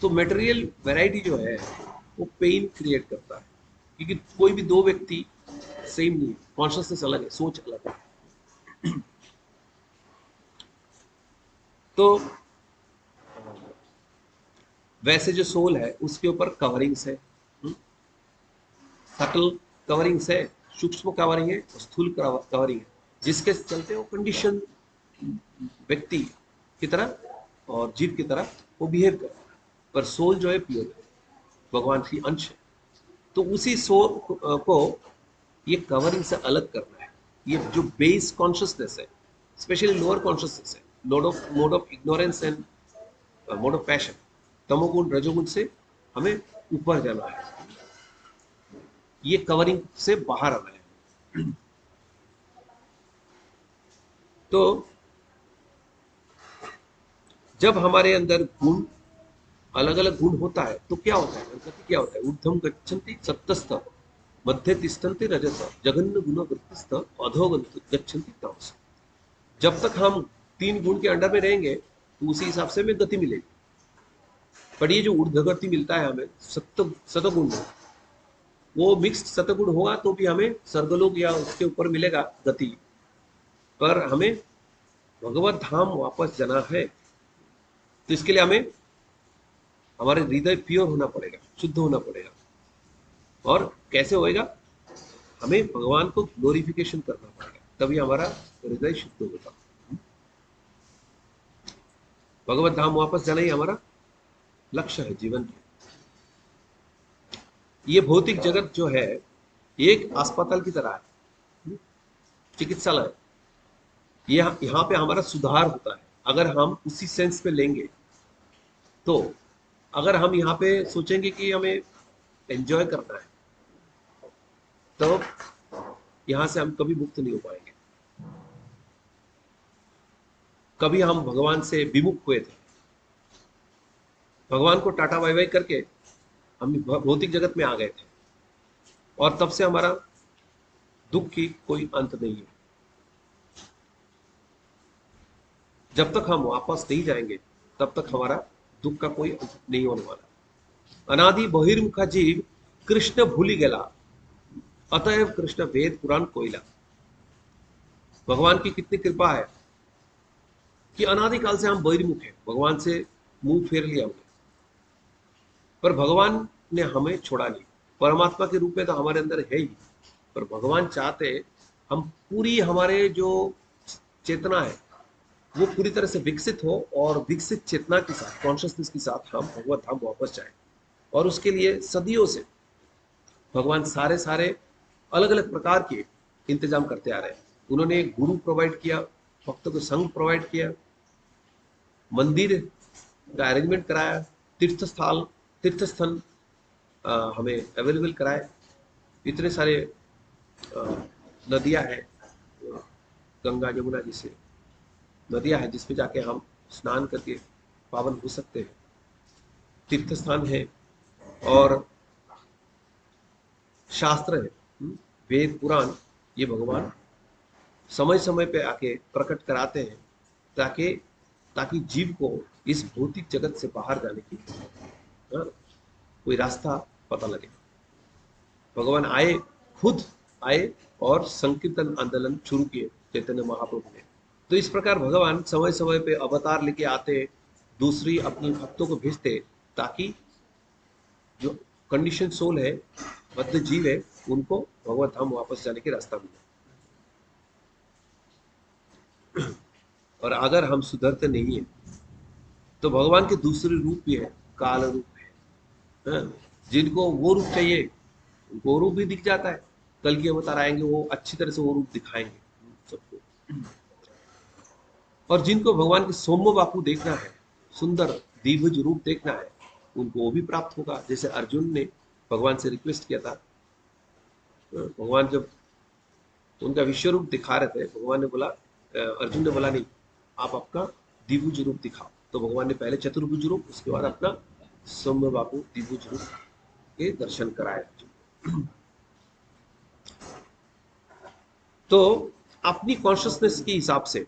तो मटेरियल वैरायटी जो है वो पेन क्रिएट करता है, क्योंकि कोई भी दो व्यक्ति सेम नहीं है, कॉन्शियसनेस अलग है, सोच अलग है। तो वैसे जो सोल है उसके ऊपर कवरिंग्स है, सटल कवरिंग्स है, सूक्ष्म कवरिंग है, स्थूल कवरिंग है, जिसके चलते वो कंडीशन व्यक्ति की तरह और जीव की तरह वो बिहेव कर रहा है। पर सोल जो है प्योर है, भगवान की अंश है। तो उसी सोल को ये कवरिंग से अलग करना है। ये जो बेस कॉन्शियसनेस है, स्पेशली लोअर कॉन्शियसनेस है, mode of ignorance and mode of passion, तमोगुण रजोगुण से हमें ऊपर जाना है, ये कवरिंग से बाहर आना है। तो जब हमारे अंदर गुण अलग अलग गुण होता है तो क्या होता है, गति क्या होता है, ऊर्ध्वम गच्छन्ति सत्तस्थ, मध्य तिष्ठन्ति रजस, जघन्य गुण वृत्तिस्थ, अधो गच्छन्ति तमस। जब तक हम तीन गुण के अंडर में रहेंगे तो उसी हिसाब से हमें गति मिलेगी। पर ये जो ऊर्ध्व गति मिलता है हमें सतगुण, वो मिक्स्ड सतगुण होगा तो भी हमें स्वर्गलोक या उसके ऊपर मिलेगा गति। पर हमें भगवत धाम वापस जाना है, तो इसके लिए हमें हमारे हृदय प्योर होना पड़ेगा, शुद्ध होना पड़ेगा। और कैसे होएगा, हमें भगवान को ग्लोरिफिकेशन करना पड़ेगा, तभी हमारा हृदय शुद्ध होगा। भगवत धाम वापस जाना ही हमारा लक्ष्य है जीवन की। ये भौतिक जगत जो है एक अस्पताल की तरह है, चिकित्सालय। यहाँ पे हमारा सुधार होता है, अगर हम उसी सेंस पे लेंगे तो अगर हम यहाँ पे सोचेंगे कि हमें एंजॉय करना है तो यहाँ से हम कभी मुक्त नहीं हो पाएंगे। कभी हम भगवान से विमुख हुए थे, भगवान को टाटा बाय बाय करके हम भौतिक जगत में आ गए थे और तब से हमारा दुख की कोई अंत नहीं है। जब तक हम वापस नहीं जाएंगे तब तक हमारा दुख का कोई अंत नहीं होने वाला। अनादि बहिर्मुखा जीव कृष्ण भूली गेला, अतएव कृष्ण वेद पुराण कोयला। भगवान की कितनी कृपा है कि अनादिकाल से हम बहिर्मुख हैं, भगवान से मुंह फेर लिया हमने, पर भगवान ने हमें छोड़ा नहीं। परमात्मा के रूप में तो हमारे अंदर है ही, पर भगवान चाहते हम पूरी हमारे जो चेतना है वो पूरी तरह से विकसित हो और विकसित चेतना के साथ, कॉन्शियसनेस के साथ हम भगवत धाम वापस जाए। और उसके लिए सदियों से भगवान सारे सारे अलग अलग प्रकार के इंतजाम करते आ रहे हैं। उन्होंने गुरु प्रोवाइड किया, भक्तों को संघ प्रोवाइड किया, मंदिर का अरेंजमेंट कराया, तीर्थ स्थल हमें अवेलेबल कराए, इतने सारे नदियां हैं, गंगा जमुना जैसे नदियां हैं जिसपे जाके हम स्नान करके पावन हो सकते हैं, तीर्थ स्थान है और शास्त्र है, वेद पुराण, ये भगवान समय समय पे आके प्रकट कराते हैं ताकि ताकि जीव को इस भौतिक जगत से बाहर जाने की कोई रास्ता पता लगे। भगवान आए, खुद आए और संकीर्तन आंदोलन शुरू किए चैतन्य महाप्रभु ने। तो इस प्रकार भगवान समय समय पे अवतार लेके आते, दूसरी अपनी भक्तों को भेजते ताकि जो कंडीशन सोल है, बद्ध जीव है, उनको भगवत धाम वापस जाने के रास्ता मिले। और अगर हम सुधरते नहीं है तो भगवान के दूसरे रूप भी है, काल रूप है, हाँ? जिनको वो रूप चाहिए उनको वो रूप भी दिख जाता है। कल की अवतार आएंगे, वो अच्छी तरह से वो रूप दिखाएंगे सबको। और जिनको भगवान के सौम्य बापू देखना है, सुंदर दिव्य रूप देखना है, उनको वो भी प्राप्त होगा। जैसे अर्जुन ने भगवान से रिक्वेस्ट किया था, भगवान जब उनका विश्व रूप दिखा रहे थे, भगवान ने बोला, अर्जुन ने बोला नहीं, आप आपका दिव्य रूप दिखाओ। तो भगवान ने पहले चतुर्भुज रूप, उसके बाद अपना सौम्य बापू दिव्य रूप के दर्शन कराए। तो अपनी कॉन्शियसनेस के हिसाब से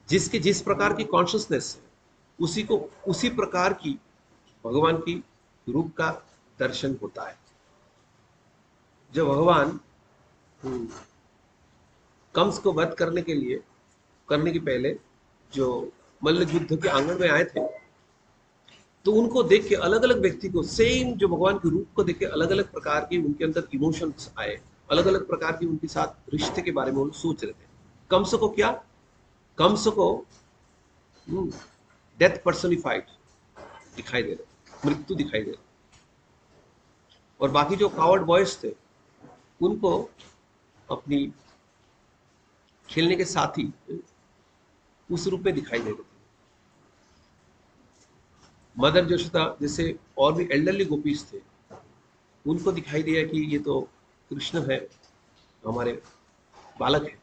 जिसके जिस प्रकार की कॉन्शियसनेस उसी को उसी प्रकार की भगवान की रूप का दर्शन होता है। जब भगवान कंस को वध करने के पहले जो मल्ल युद्ध के आंगन में आए थे, तो उनको देख के अलग अलग व्यक्ति को, सेम जो भगवान के रूप को देख के अलग अलग प्रकार की उनके अंदर इमोशंस आए, अलग अलग प्रकार की उनके साथ रिश्ते के बारे में वो सोच रहे थे। कंस को क्या, कंस को डेथ पर्सनिफाइड दिखाई दे रहे, मृत्यु दिखाई दे रहे, और बाकी जो कावर्ड बॉयज थे उनको अपनी खेलने के साथी उस रूप में दिखाई दे रहे थे। मदर यशोदा जैसे और भी एल्डरली गोपीज थे, उनको दिखाई दिया कि ये तो कृष्ण है, हमारे बालक है,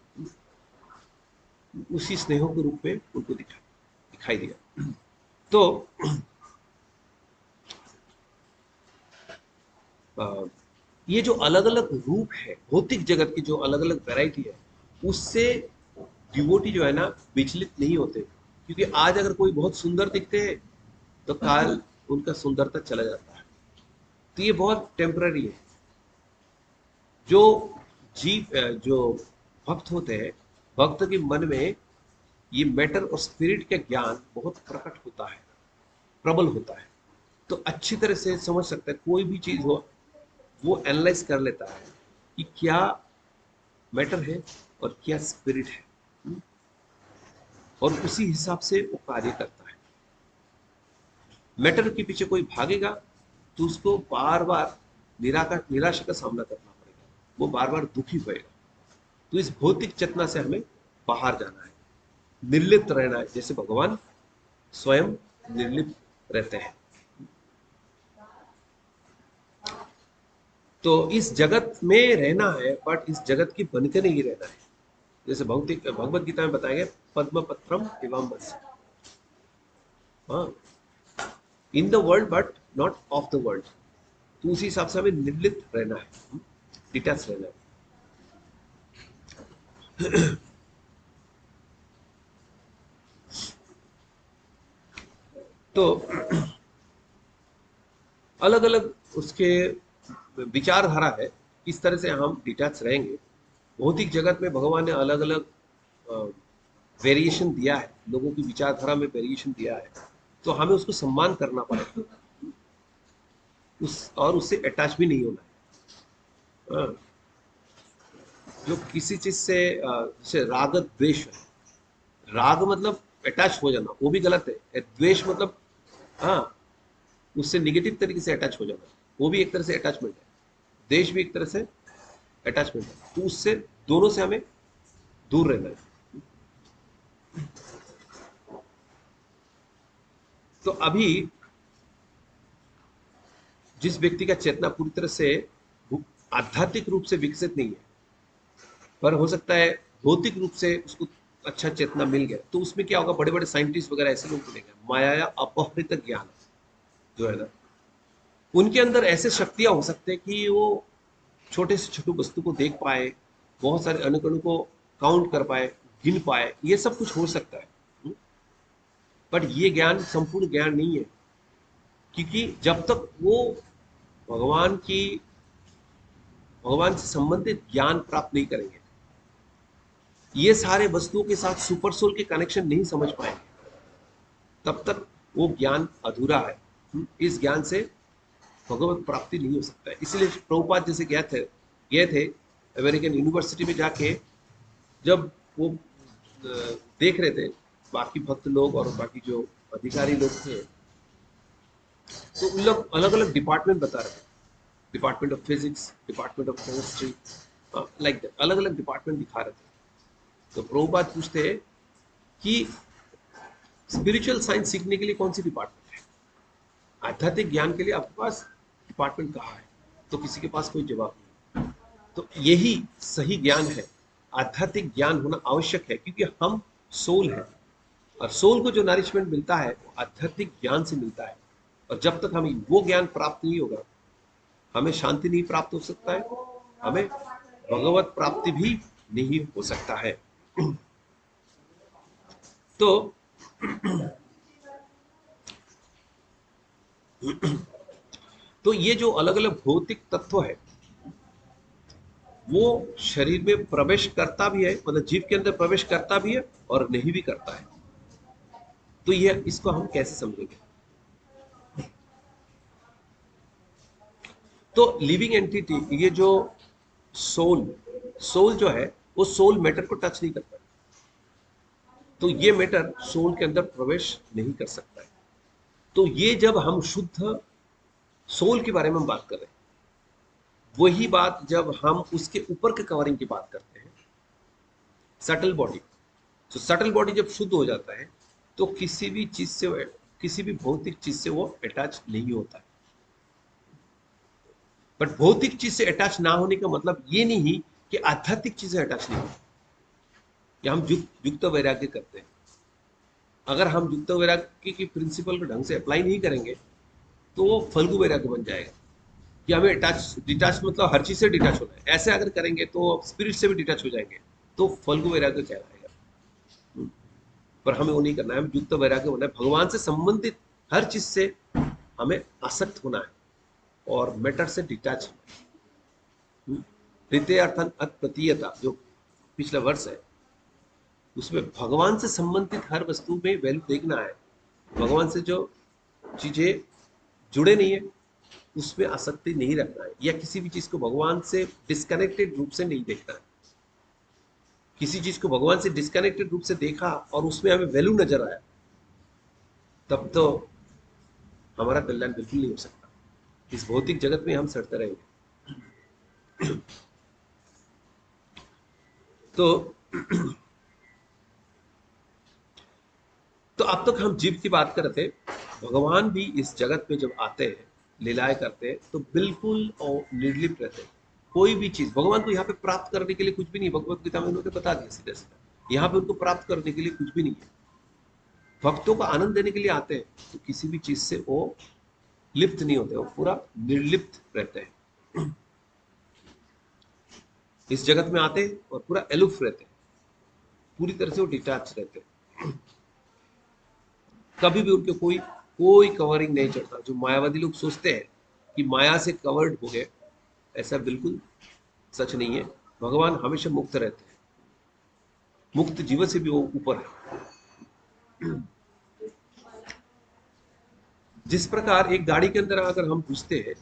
उसी स्नेह के रूप में उनको दिखाई दिया। तो ये जो अलग अलग रूप है, भौतिक जगत की जो अलग अलग वैरायटी है, उससे डिवोटी जो है ना विचलित नहीं होते। क्योंकि आज अगर कोई बहुत सुंदर दिखते हैं तो काल उनका सुंदरता चला जाता है। तो ये बहुत टेम्पररी है। जो भक्त होते हैं, भक्त के मन में ये मैटर और स्पिरिट का ज्ञान बहुत प्रकट होता है, प्रबल होता है। तो अच्छी तरह से समझ सकता है, कोई भी चीज हो वो एनालाइज कर लेता है कि क्या मैटर है और क्या स्पिरिट है, और उसी हिसाब से वो कार्य करता है। मैटर के पीछे कोई भागेगा तो उसको बार बार निराशा का सामना करना पड़ेगा, वो बार बार दुखी होएगा। तो इस भौतिक चेतना से हमें बाहर जाना है। निर्लिप्त रहना है, जैसे भगवान स्वयं निर्लिप्त रहते हैं। तो इस जगत में रहना है, बट इस जगत की बनके नहीं रहना है। जैसे भौतिक भगवत गीता में बताया गया, पद्म पत्रम इवम बस, हाँ, in the world but not of the world. तो उसी हिसाब से हमें निर्लिप्त रहना है, डिटैच रहना है। तो अलग अलग उसके विचारधारा है, किस तरह से हम डिटैच रहेंगे। भौतिक जगत में भगवान ने अलग अलग वेरिएशन दिया है, लोगों की विचारधारा में वेरिएशन दिया है, तो हमें उसको सम्मान करना पड़ेगा, और उससे अटैच भी नहीं होना है। हाँ, जो किसी चीज से जैसे राग द्वेष है, राग मतलब अटैच हो जाना, वो भी गलत है। द्वेष मतलब, हाँ, उससे निगेटिव तरीके से अटैच हो जाना, वो भी एक तरह से अटैचमेंट है। देश भी एक तरह से अटैचमेंट है, तो उससे दोनों से हमें दूर रहना है। तो अभी जिस व्यक्ति का चेतना पूरी तरह से आध्यात्मिक रूप से विकसित नहीं है, पर हो सकता है भौतिक रूप से उसको अच्छा चेतना मिल गया, तो उसमें क्या होगा, बड़े बड़े साइंटिस्ट वगैरह ऐसे लोग मिलेंगे, माया या अपहृत ज्ञान जो है ना, उनके अंदर ऐसे शक्तियां हो सकते हैं कि वो छोटे से छोटे वस्तु को देख पाए, बहुत सारे अणु को काउंट कर पाए, गिन पाए, ये सब कुछ हो सकता है। बट ये ज्ञान संपूर्ण ज्ञान नहीं है, क्योंकि जब तक वो भगवान की भगवान से संबंधित ज्ञान प्राप्त नहीं करेंगे, ये सारे वस्तुओं के साथ सुपर सोल के कनेक्शन नहीं समझ पाएंगे, तब तक वो ज्ञान अधूरा है। इस ज्ञान से भगवत प्राप्ति नहीं हो सकता है। इसलिए प्रभुपाद जैसे गए थे अमेरिकन यूनिवर्सिटी में जाके, जब वो देख रहे थे बाकी भक्त लोग और बाकी जो अधिकारी लोग थे, तो उन लोग अलग अलग डिपार्टमेंट बता रहे थे, department of physics, department of chemistry, like that, अलग अलग डिपार्टमेंट दिखा रहे थे। तो प्रभुपाद पूछते हैं कि स्पिरिचुअल साइंस सीखने के लिए कौन सी डिपार्टमेंट है, आध्यात्मिक ज्ञान के लिए आपके पास डिपार्टमेंट कहाँ है? तो किसी के पास कोई जवाब नहीं। तो यही सही ज्ञान है, आध्यात्मिक ज्ञान होना आवश्यक है, क्योंकि हम सोल है, और सोल को जो नरिशमेंट मिलता है वो आध्यात्मिक ज्ञान से मिलता है। और जब तक हमें वो ज्ञान प्राप्त नहीं होगा, हमें शांति नहीं प्राप्त हो सकता है, हमें भगवत प्राप्ति भी नहीं हो सकता है। तो तो ये जो अलग अलग भौतिक तत्व है, वो शरीर में प्रवेश करता भी है, मतलब जीव के अंदर प्रवेश करता भी है और नहीं भी करता है। तो ये इसको हम कैसे समझेंगे? तो लिविंग एंटिटी, ये जो सोल सोल जो है, वो सोल मैटर को टच नहीं करता, तो ये मैटर सोल के अंदर प्रवेश नहीं कर सकता है। तो ये जब हम शुद्ध सोल के बारे में बात कर रहे हैं, वही बात जब हम उसके ऊपर के कवरिंग की बात करते हैं, सटल बॉडी, तो सटल बॉडी जब शुद्ध हो जाता है, तो किसी भी चीज से, किसी भी भौतिक चीज से वो अटैच नहीं होता है। बट भौतिक चीज से अटैच ना होने का मतलब ये नहीं कि आध्यात्मिक चीज से अटैच नहीं होती। कि हम युक्त वैराग्य करते हैं, अगर हम युक्त वैराग्य की प्रिंसिपल को ढंग से अप्लाई नहीं करेंगे, तो वो फल्गु वैराग्य बन जाएगा कि हमें अटैच डिटैच मतलब हर चीज से डिटैच होना है। ऐसे अगर करेंगे तो स्पिरिट से भी डिटैच हो जाएंगे, तो फल्गु वैराग्य कहलाएगा। पर हमें वो नहीं करना है, हमें युक्त वैराग्य होना है, भगवान से संबंधित हर चीज से हमें आसक्त होना है और मैटर से डिटैच होना है। तृतीय अर्थन अप्रतीयता, जो पिछला वर्ष है, उसमें भगवान से संबंधित हर वस्तु में वैल्यू देखना है। भगवान से जो चीजें जुड़े नहीं है, उसमें आसक्ति नहीं रखना है, या किसी भी चीज को भगवान से डिस्कनेक्टेड रूप से नहीं देखना है। किसी चीज को भगवान से डिस्कनेक्टेड रूप से देखा और उसमें हमें वैल्यू नजर आया, तब तो हमारा कल्याण बिल्कुल नहीं हो सकता। इस भौतिक जगत में हम सड़ते रहेंगे। तो तो अब तक हम जीव की बात कर रहे थे। भगवान भी इस जगत में जब आते हैं, लीलाएं करते हैं, तो बिल्कुल और निर्लिप्त रहते हैं। कोई भी चीज भगवान को यहाँ पे प्राप्त करने के लिए कुछ भी नहीं, भगवत गीता में उन्होंने बता दिया सीधा सीधा। यहाँ पे उनको प्राप्त करने के लिए कुछ भी नहीं है, भक्तों को आनंद देने के लिए आते हैं। तो किसी भी चीज से वो लिप्त नहीं होते, वो पूरा निर्लिप्त रहते हैं। इस जगत में आते हैं और पूरा एलुफ रहते हैं, पूरी तरह से वो डिटैच रहते हैं। कभी भी उनके कोई कोई कवरिंग नहीं चढ़ता। जो मायावादी लोग सोचते हैं कि माया से कवर्ड हो गए, ऐसा बिल्कुल सच नहीं है। भगवान हमेशा मुक्त रहते हैं, मुक्त जीवन से भी वो ऊपर है। जिस प्रकार एक गाड़ी के अंदर अगर हम घुसते हैं,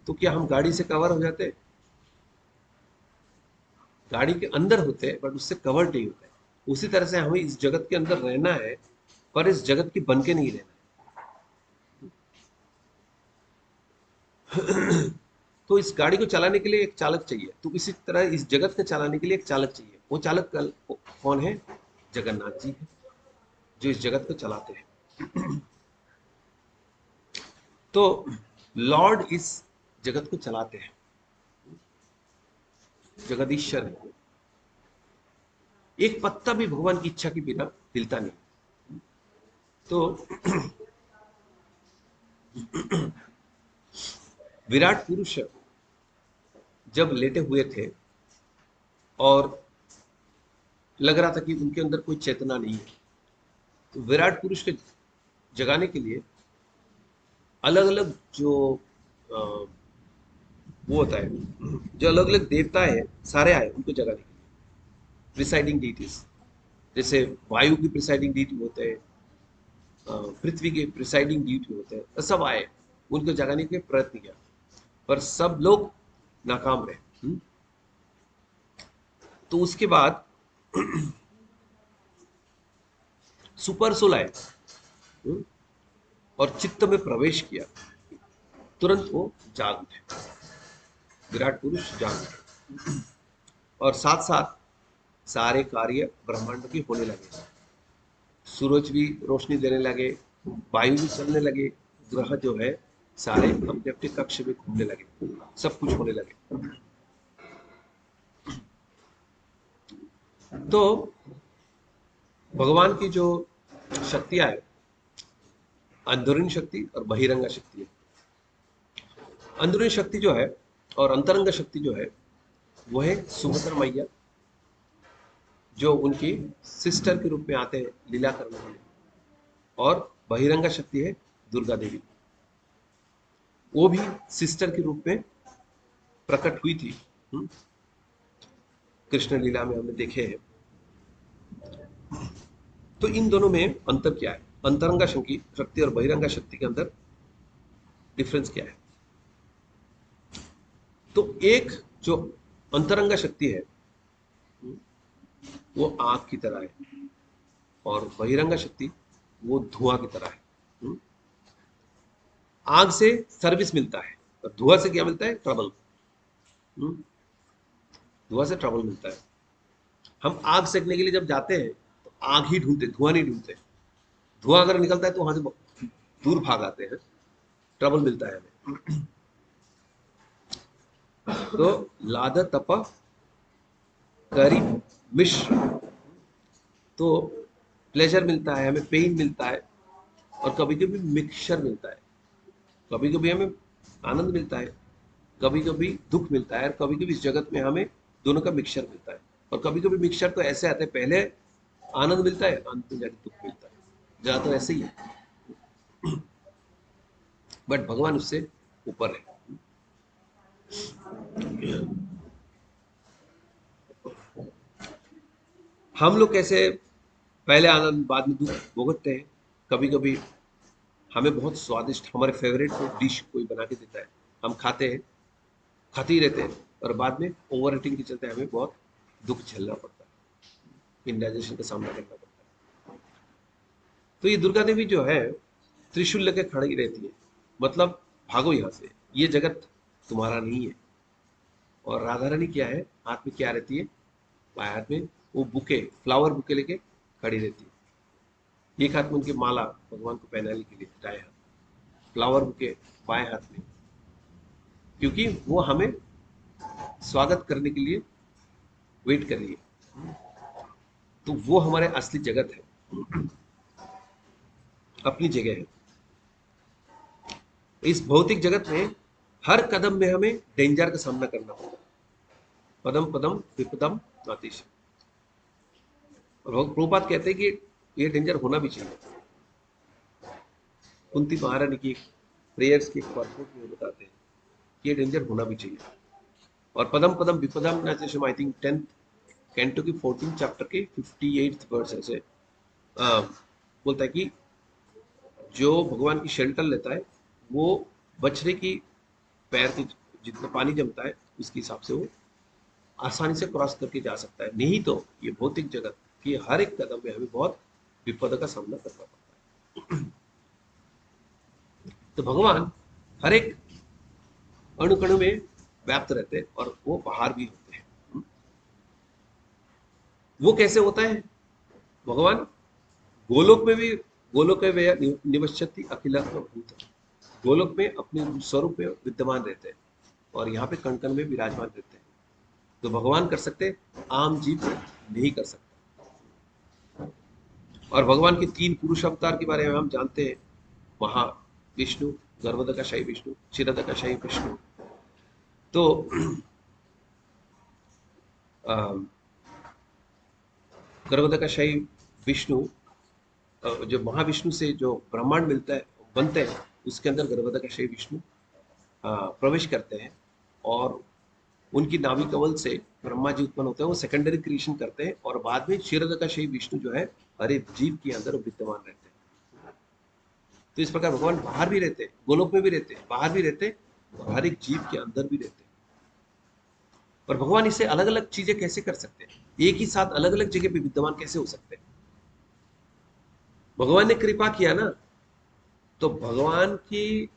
तो क्या हम गाड़ी से कवर हो जाते हैं? गाड़ी के अंदर होते हैं बट उससे कवर नहीं होते। उसी तरह से हमें इस जगत के अंदर रहना है, पर इस जगत की बन के नहीं रहना। तो इस गाड़ी को चलाने के लिए एक चालक चाहिए, तो इसी तरह इस जगत को चलाने के लिए एक चालक चाहिए। वो चालक कौन है? जगन्नाथ जी है, जो इस जगत को चलाते हैं। तो लॉर्ड इस जगत को चलाते हैं, जगदीश्वर है। एक पत्ता भी भगवान की इच्छा के बिना हिलता नहीं। तो विराट पुरुष जब लेटे हुए थे और लग रहा था कि उनके अंदर कोई चेतना नहीं है, तो विराट पुरुष के जगाने के लिए अलग अलग जो वो होता है, जो अलग अलग देवता है, सारे आए उनको जगाने के लिए। प्रिसाइडिंग डीटीज, जैसे वायु की प्रिसाइडिंग डीटी होते हैं, पृथ्वी के प्रिसाइडिंग डीटी होते हैं, तो सब आए, उनको जगाने के प्रयत्न किया, पर सब लोग नाकाम रहे। तो उसके बाद सुपर सोल आए और चित्त में प्रवेश किया, तुरंत वो जाग उठे, विराट पुरुष जाग उठे, और साथ साथ सारे कार्य ब्रह्मांड के होने लगे। सूरज भी रोशनी देने लगे, वायु भी चलने लगे, ग्रह जो है सारे अपने अपने कक्ष में घूमने लगे, सब कुछ होने लगे। तो भगवान की जो शक्तियां है, अंदरूनी शक्ति और बहिरंगा शक्ति है। अंदरूनी शक्ति जो है और अंतरंग शक्ति जो है, वो है सुभद्रा मैया, जो उनकी सिस्टर के रूप में आते हैं लीला करने वाले, और बहिरंगा शक्ति है दुर्गा देवी, वो भी सिस्टर के रूप में प्रकट हुई थी। कृष्ण लीला में हमने देखे हैं। तो इन दोनों में अंतर क्या है? अंतरंगा शक्ति और बहिरंगा शक्ति के अंदर डिफरेंस क्या है? तो एक जो अंतरंगा शक्ति है वो आग की तरह है, और बहिरंगा शक्ति वो धुआं की तरह है। आग से सर्विस मिलता है और धुआं से क्या मिलता है? ट्रबल। धुआं से ट्रबल मिलता है। हम आग सेकने के लिए जब जाते हैं तो आग ही ढूंढते, धुआं नहीं ढूंढते। धुआं अगर निकलता है तो वहां से दूर भाग आते हैं, ट्रबल मिलता है हमें। तो लाद तप करी मिश्र, तो प्लेजर मिलता है हमें, पेन मिलता है, और कभी कभी मिक्सचर मिलता है। कभी कभी हमें आनंद मिलता है, कभी कभी दुख मिलता है, और कभी कभी इस जगत में हमें दोनों का मिक्सचर मिलता है। और कभी कभी मिक्सचर तो ऐसे आते हैं, पहले आनंद मिलता है, अंत में जाके दुख मिलता है, ज्यादातर ऐसे ही है। बट भगवान उससे ऊपर है। हम लोग कैसे पहले आनंद बाद में दुख भुगतते हैं। कभी कभी हमें बहुत स्वादिष्ट हमारे फेवरेट डिश कोई बना के देता है, हम खाते हैं, खाते ही रहते हैं, और बाद में ओवर ईटिंग के चलते हमें बहुत दुख झेलना पड़ता है, इंडाइजेशन का सामना करना पड़ता है। तो ये दुर्गा देवी जो है त्रिशूल लेके खड़ी रहती है, मतलब भागो यहाँ से, ये जगत तुम्हारा नहीं है। और राधा रानी क्या है, हाथ में क्या रहती है? बाएं हाथ में वो बुके, फ्लावर बुके लेके खड़ी रहती है। एक हाथ में उनके माला भगवान को पहनाने के लिए दाएं हाथ, फ्लावर बुके बाएं हाथ में, क्योंकि वो हमें स्वागत करने के लिए वेट कर रही है। तो वो हमारे असली जगत है, अपनी जगह है। इस भौतिक जगत में हर कदम में हमें डेंजर का सामना करना होगा। पदम पदम विपदम नातीश। और प्रभुपाद कहते हैं कि ये डेंजर होना भी चाहिए। कुंती महारानी की प्रेयर्स की एक परपोर्ट में बताते हैं कि ये डेंजर होना भी चाहिए। और पदम पदम विपदम नातीशम, आई थिंक 10th कैंटो की 14th चैप्टर के 58th वर्स ऐसे बोलता है कि जो भगवान की शेल्टर लेता है वो बछड़े की पैर के जितना पानी जमता है उसके हिसाब से वो आसानी से क्रॉस करके जा सकता है। नहीं तो ये भौतिक जगत की हर एक कदम में हमें बहुत विपद का सामना करना पड़ता है। तो भगवान हर एक अणु कणु में व्याप्त रहते हैं और वो बाहर भी होते हैं। वो कैसे होता है? भगवान गोलोक में भी, गोलोक में निवसति अखिलात्म भूत, गोलोक में अपने स्वरूप में विद्यमान रहते हैं और यहाँ पे कण कण में विराजमान रहते हैं। तो भगवान कर सकते, आम जीव नहीं कर सकता। और भगवान के 3 पुरुष अवतार के बारे में हम जानते हैं, महा विष्णु, गर्भोदकशाही विष्णु, क्षीरोदकशाही विष्णु। तो गर्भोदकशाही विष्णु, जो महाविष्णु से जो ब्रह्मांड मिलता है बनते हैं, उसके अंदर गर्भोदकशाही विष्णु प्रवेश करते हैं और उनकी नाभि कमल से ब्रह्मा जी उत्पन्न होते हैं। वो सेकेंडरी क्रिएशन करते हैं और बाद में क्षीरोदकशाही विष्णु जो है हर एक जीव के अंदर विद्यमान रहते हैं। तो इस प्रकार भगवान बाहर भी रहते हैं, गोलोक में भी रहते हैं, बाहर भी रहते हैं और हर एक जीव के अंदर भी रहते हैं। पर भगवान इससे अलग अलग चीजें कैसे कर सकते हैं? एक ही साथ अलग अलग जगह पे विद्यमान कैसे हो सकते हैं? भगवान ने कृपा किया ना, तो भगवान की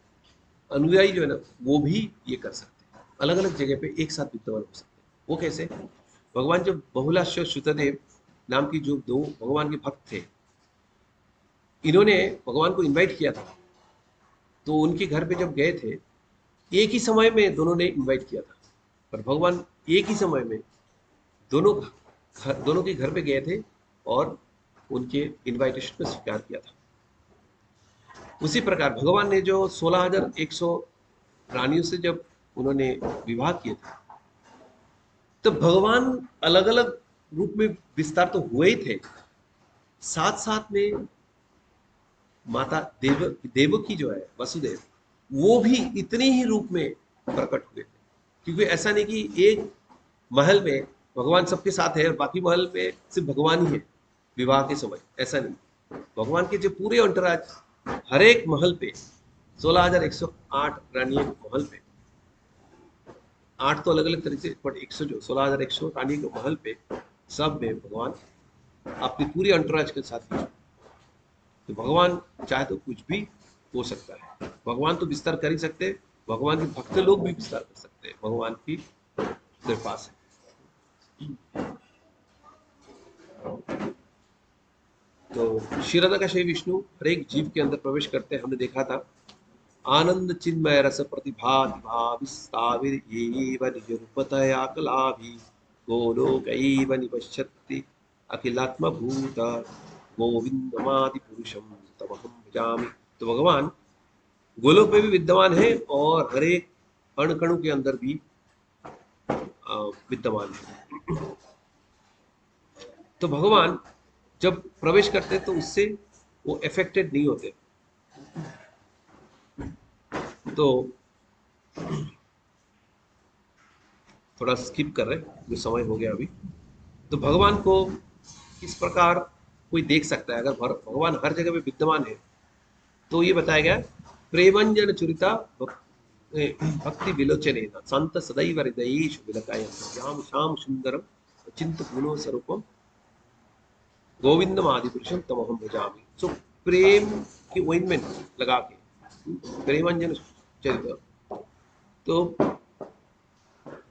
अनुयायी जो है ना वो भी ये कर सकते हैं, अलग अलग जगह पे एक साथ विद्यमान हो सकते हैं। वो कैसे? भगवान जब बहुलाश्व श्रुतदेव नाम की जो 2 भगवान के भक्त थे, इन्होंने भगवान को इनवाइट किया था। तो उनके घर पे जब गए थे, एक ही समय में दोनों ने इनवाइट किया था, पर भगवान एक ही समय में दोनों के घर पे गए थे और उनके इनविटेशन को स्वीकार किया था। उसी प्रकार भगवान ने जो 16,100 रानियों से जब उन्होंने विवाह किए थे, तो भगवान अलग अलग रूप में विस्तार तो हुए ही थे, साथ साथ में माता देवकी जो है वसुदेव, वो भी इतने ही रूप में प्रकट हुए थे। क्योंकि ऐसा नहीं कि एक महल में भगवान सबके साथ है और बाकी महल में सिर्फ भगवान ही है विवाह के समय, ऐसा नहीं। भगवान के जो पूरे अंतराज हर एक महल पे 16,108 रानियों महल पे, 8 तो अलग अलग तरीके से, बट 100 जो 16,100 रानी के महल पे सब में भगवान अपनी पूरी अंतराज के साथ ही। तो भगवान चाहे तो कुछ भी हो सकता है। भगवान तो विस्तार कर ही सकते हैं, भगवान के भक्त लोग भी विस्तार कर सकते हैं, भगवान की कृपा से। तो क्षीरोदकशाही विष्णु हर एक जीव के अंदर प्रवेश करते हैं। हमने देखा था आनंद चिन्मय रस प्रतिभाति भाविस्ताविर एव निज रूपतया कलाभि गोलोकैव निपश्यति अखिलात्म भूत गोविंदमादि पुरुषम तमहम भजामि। तो भगवान गोलोक में भी विद्यमान है और हर एक अण कणु के अंदर भी विद्यमान है। तो भगवान जब प्रवेश करते हैं तो उससे वो अफेक्टेड नहीं होते। तो थोड़ा स्किप कर रहे हैं, जो समय हो गया अभी। तो भगवान को किस प्रकार कोई देख सकता है? अगर भगवान हर जगह पे विद्यमान है तो ये बताया गया, प्रेमंजन चुरिता भक्ति विलोचने संत सदैव हृदयेषु विलकायन्त श्याम श्याम सुंदरम चिंत गुणो स्वरूपम गोविंदम आदि पुरुषम तमहम भजामि। सो प्रेम की ओइनमेंट लगा के प्रेमंजन चरित, तो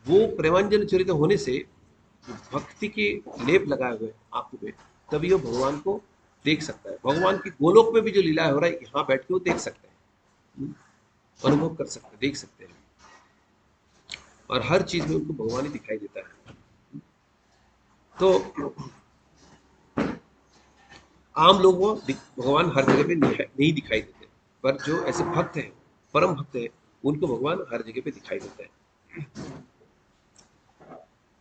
वो प्रेमांजन चरित होने से भक्ति के लेप लगाए हुए आंखों पे, तभी वो भगवान को देख सकता है। भगवान की गोलोक में भी जो लीला हो रहा है यहाँ बैठ के वो देख सकते हैं, अनुभव कर सकते हैं, देख सकते हैं, और हर चीज में उनको भगवान ही दिखाई देता है। तो आम लोगों को भगवान हर जगह पे नहीं दिखाई देते, पर जो ऐसे भक्त हैं, परम भक्त हैं, उनको भगवान हर जगह पे दिखाई देता है।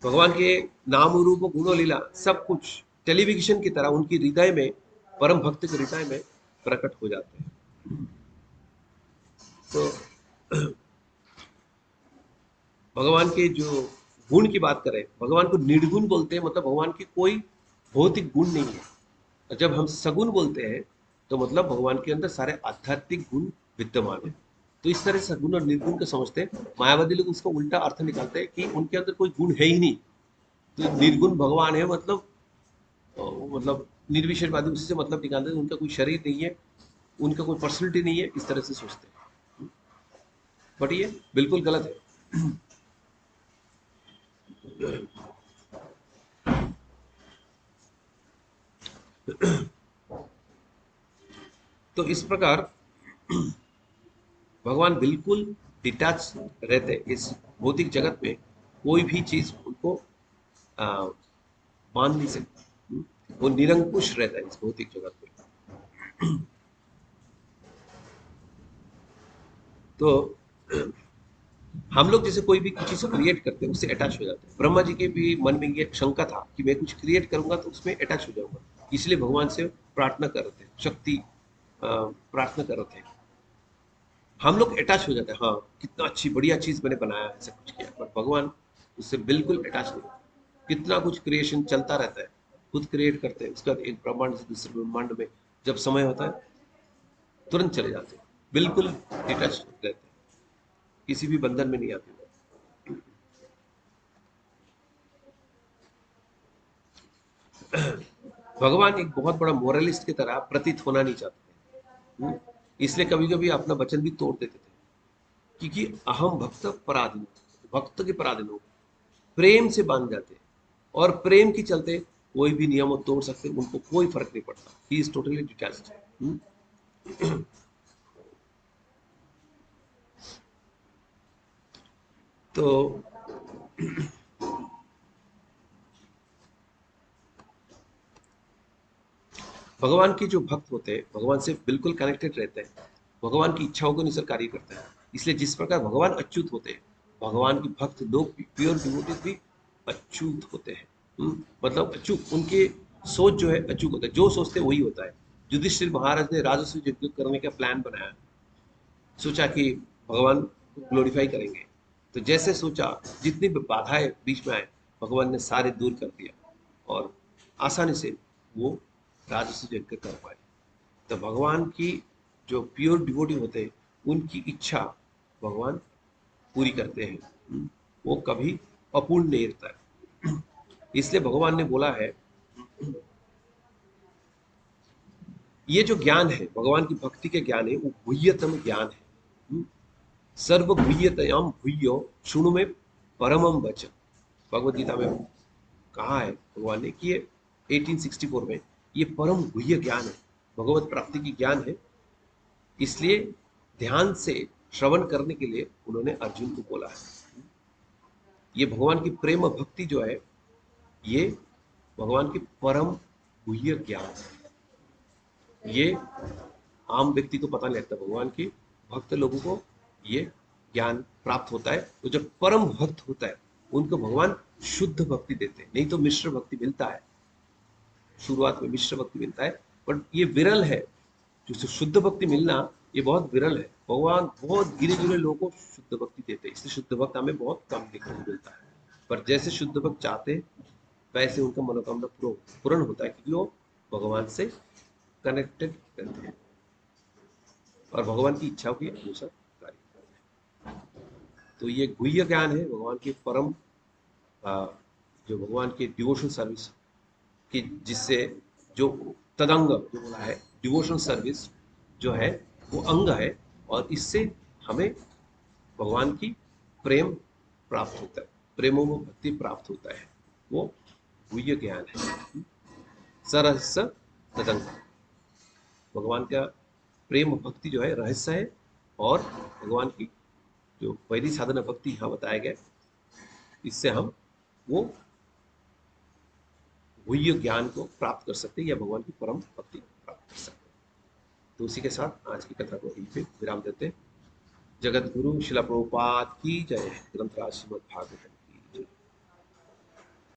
भगवान के नाम रूप गुण लीला सब कुछ टेलीविजन की तरह उनकी हृदय में, परम भक्त के हृदय में प्रकट हो जाते हैं। तो भगवान के जो गुण की बात करें, भगवान को निर्गुण बोलते हैं, मतलब भगवान की कोई भौतिक गुण नहीं है। जब हम सगुण बोलते हैं तो मतलब भगवान के अंदर सारे आध्यात्मिक गुण विद्यमान है। तो इस तरह से सगुण और निर्गुण को समझते हैं। मायावादी लोग उसका उल्टा अर्थ निकालते हैं कि उनके अंदर कोई गुण है ही नहीं, तो निर्गुण भगवान है, मतलब निर्विशेषवादी उसी से मतलब निकालते हैं, उनका कोई शरीर नहीं है, उनका कोई पर्सनैलिटी नहीं है, इस तरह से सोचते हैं। बट ये बिल्कुल गलत है। तो इस प्रकार भगवान बिल्कुल डिटैच रहते हैं इस भौतिक जगत में, कोई भी चीज उनको आ, मान नहीं सकती। वो निरंकुश रहता है इस भौतिक जगत में। तो हम लोग जैसे कोई भी कुछ चीज क्रिएट करते हैं उससे अटैच हो जाते हैं। ब्रह्मा जी के भी मन में ये शंका था कि मैं कुछ क्रिएट करूंगा तो उसमें अटैच हो जाऊंगा, इसलिए भगवान से प्रार्थना कर रहे थे, शक्ति प्रार्थना कर रहे थे। हम लोग अटैच हो जाते हैं, हाँ कितना अच्छी बढ़िया चीज मैंने बनाया, ऐसा कुछ किया, बट भगवान उससे बिल्कुल अटैच नहीं। कितना कुछ क्रिएशन चलता रहता है, खुद क्रिएट करते हैं, उसके बाद एक ब्रह्मांड से दूसरे ब्रह्मांड में जब समय होता है तुरंत चले जाते हैं, बिल्कुल डिटैच रहते हैं, किसी भी बंधन में नहीं आते। भगवान एक बहुत बड़ा मोरलिस्ट की तरह प्रतीत होना नहीं चाहते थे, इसलिए कभी कभी अपना वचन भी तोड़ देते थे, क्योंकि अहम भक्त पराधीन, भक्त के पराधीन हो, प्रेम से बांध जाते, और प्रेम के चलते कोई भी नियम तोड़ सकते, उनको कोई फर्क नहीं पड़ता। He is totally detached. तो भगवान के जो भक्त होते हैं भगवान से बिल्कुल कनेक्टेड रहते हैं, भगवान की इच्छाओं के अनुसार कार्य करते हैं। इसलिए जिस प्रकार भगवान अच्युत होते हैं, भगवान के भक्त लोग भी, प्योर डिवोटीज भी अच्युत होते हैं। मतलब अचूक, उनके सोच जो है अचूक होता है, जो सोचते वही होता है। युधिष्ठिर महाराज ने राजस्व यज्ञ करने का प्लान बनाया, सोचा कि भगवान को ग्लोरीफाई करेंगे, तो जैसे सोचा जितनी भी बाधाएं बीच में आए भगवान ने सारे दूर कर दिया, और आसानी से वो राजस्व यज्ञ कर पाए। तो भगवान की जो प्योर डिवोटी होते हैं उनकी इच्छा भगवान पूरी करते हैं, वो कभी अपूर्ण नहीं रहता है। इसलिए भगवान ने बोला है, ये जो ज्ञान है भगवान की भक्ति के ज्ञान है वो गुह्यतम ज्ञान है। सर्व गुह्यतम गुह्यो शुणु में परमम वचन, भगवत गीता में कहा है भगवान ने कि ये 1864 में, ये परम गुह्य ज्ञान है, भगवत प्राप्ति की ज्ञान है। इसलिए ध्यान से श्रवण करने के लिए उन्होंने अर्जुन को बोला है। ये भगवान की प्रेम भक्ति जो है ये भगवान की परम गुह्य ज्ञान है। ये आम व्यक्ति को पता नहीं लगता, भगवान की भक्त लोगों को ये ज्ञान प्राप्त होता है। तो जब परम भक्त होता है उनको भगवान शुद्ध भक्ति देते हैं, नहीं तो मिश्र भक्ति मिलता है, शुरुआत में मिश्र भक्ति मिलता है, पर ये विरल है। जो शुद्ध भक्ति मिलना ये बहुत विरल है, भगवान बहुत गिने चुने लोगों को शुद्ध भक्ति देते हैं, इसलिए शुद्ध भक्त हमें बहुत कम देखने को मिलता है। पर जैसे शुद्ध भक्त चाहते हैं वैसे उनका मनोकामना पूर्ण होता है, क्योंकि वो भगवान से कनेक्टेड रहते हैं और भगवान की इच्छाओं के अनुसार कार्य करते हैं। तो ये गुह्य ज्ञान है भगवान के परम, जो भगवान के डिवोशनल सर्विस की, जिससे जो तदंग जो बोला है, डिवोशनल सर्विस जो है वो अंग है, और इससे हमें भगवान की प्रेम प्राप्त होता है, प्रेमों में भक्ति प्राप्त होता है, वो गुह्य ज्ञान है। सरस तदंग। भगवान का प्रेम भक्ति जो है रहस्य है, और भगवान की जो वैदिक साधना भक्ति यहाँ बताया गया, इससे हम वो गुह्य ज्ञान को प्राप्त कर सकते हैं या भगवान की परम भक्ति प्राप्त कर सकते हैं। तो उसी के साथ आज की कथा को यहीं पे विराम देते हैं। जगत गुरु शिला प्रभुपाद की जय। ग्रंथराज श्रीमद् भागवत।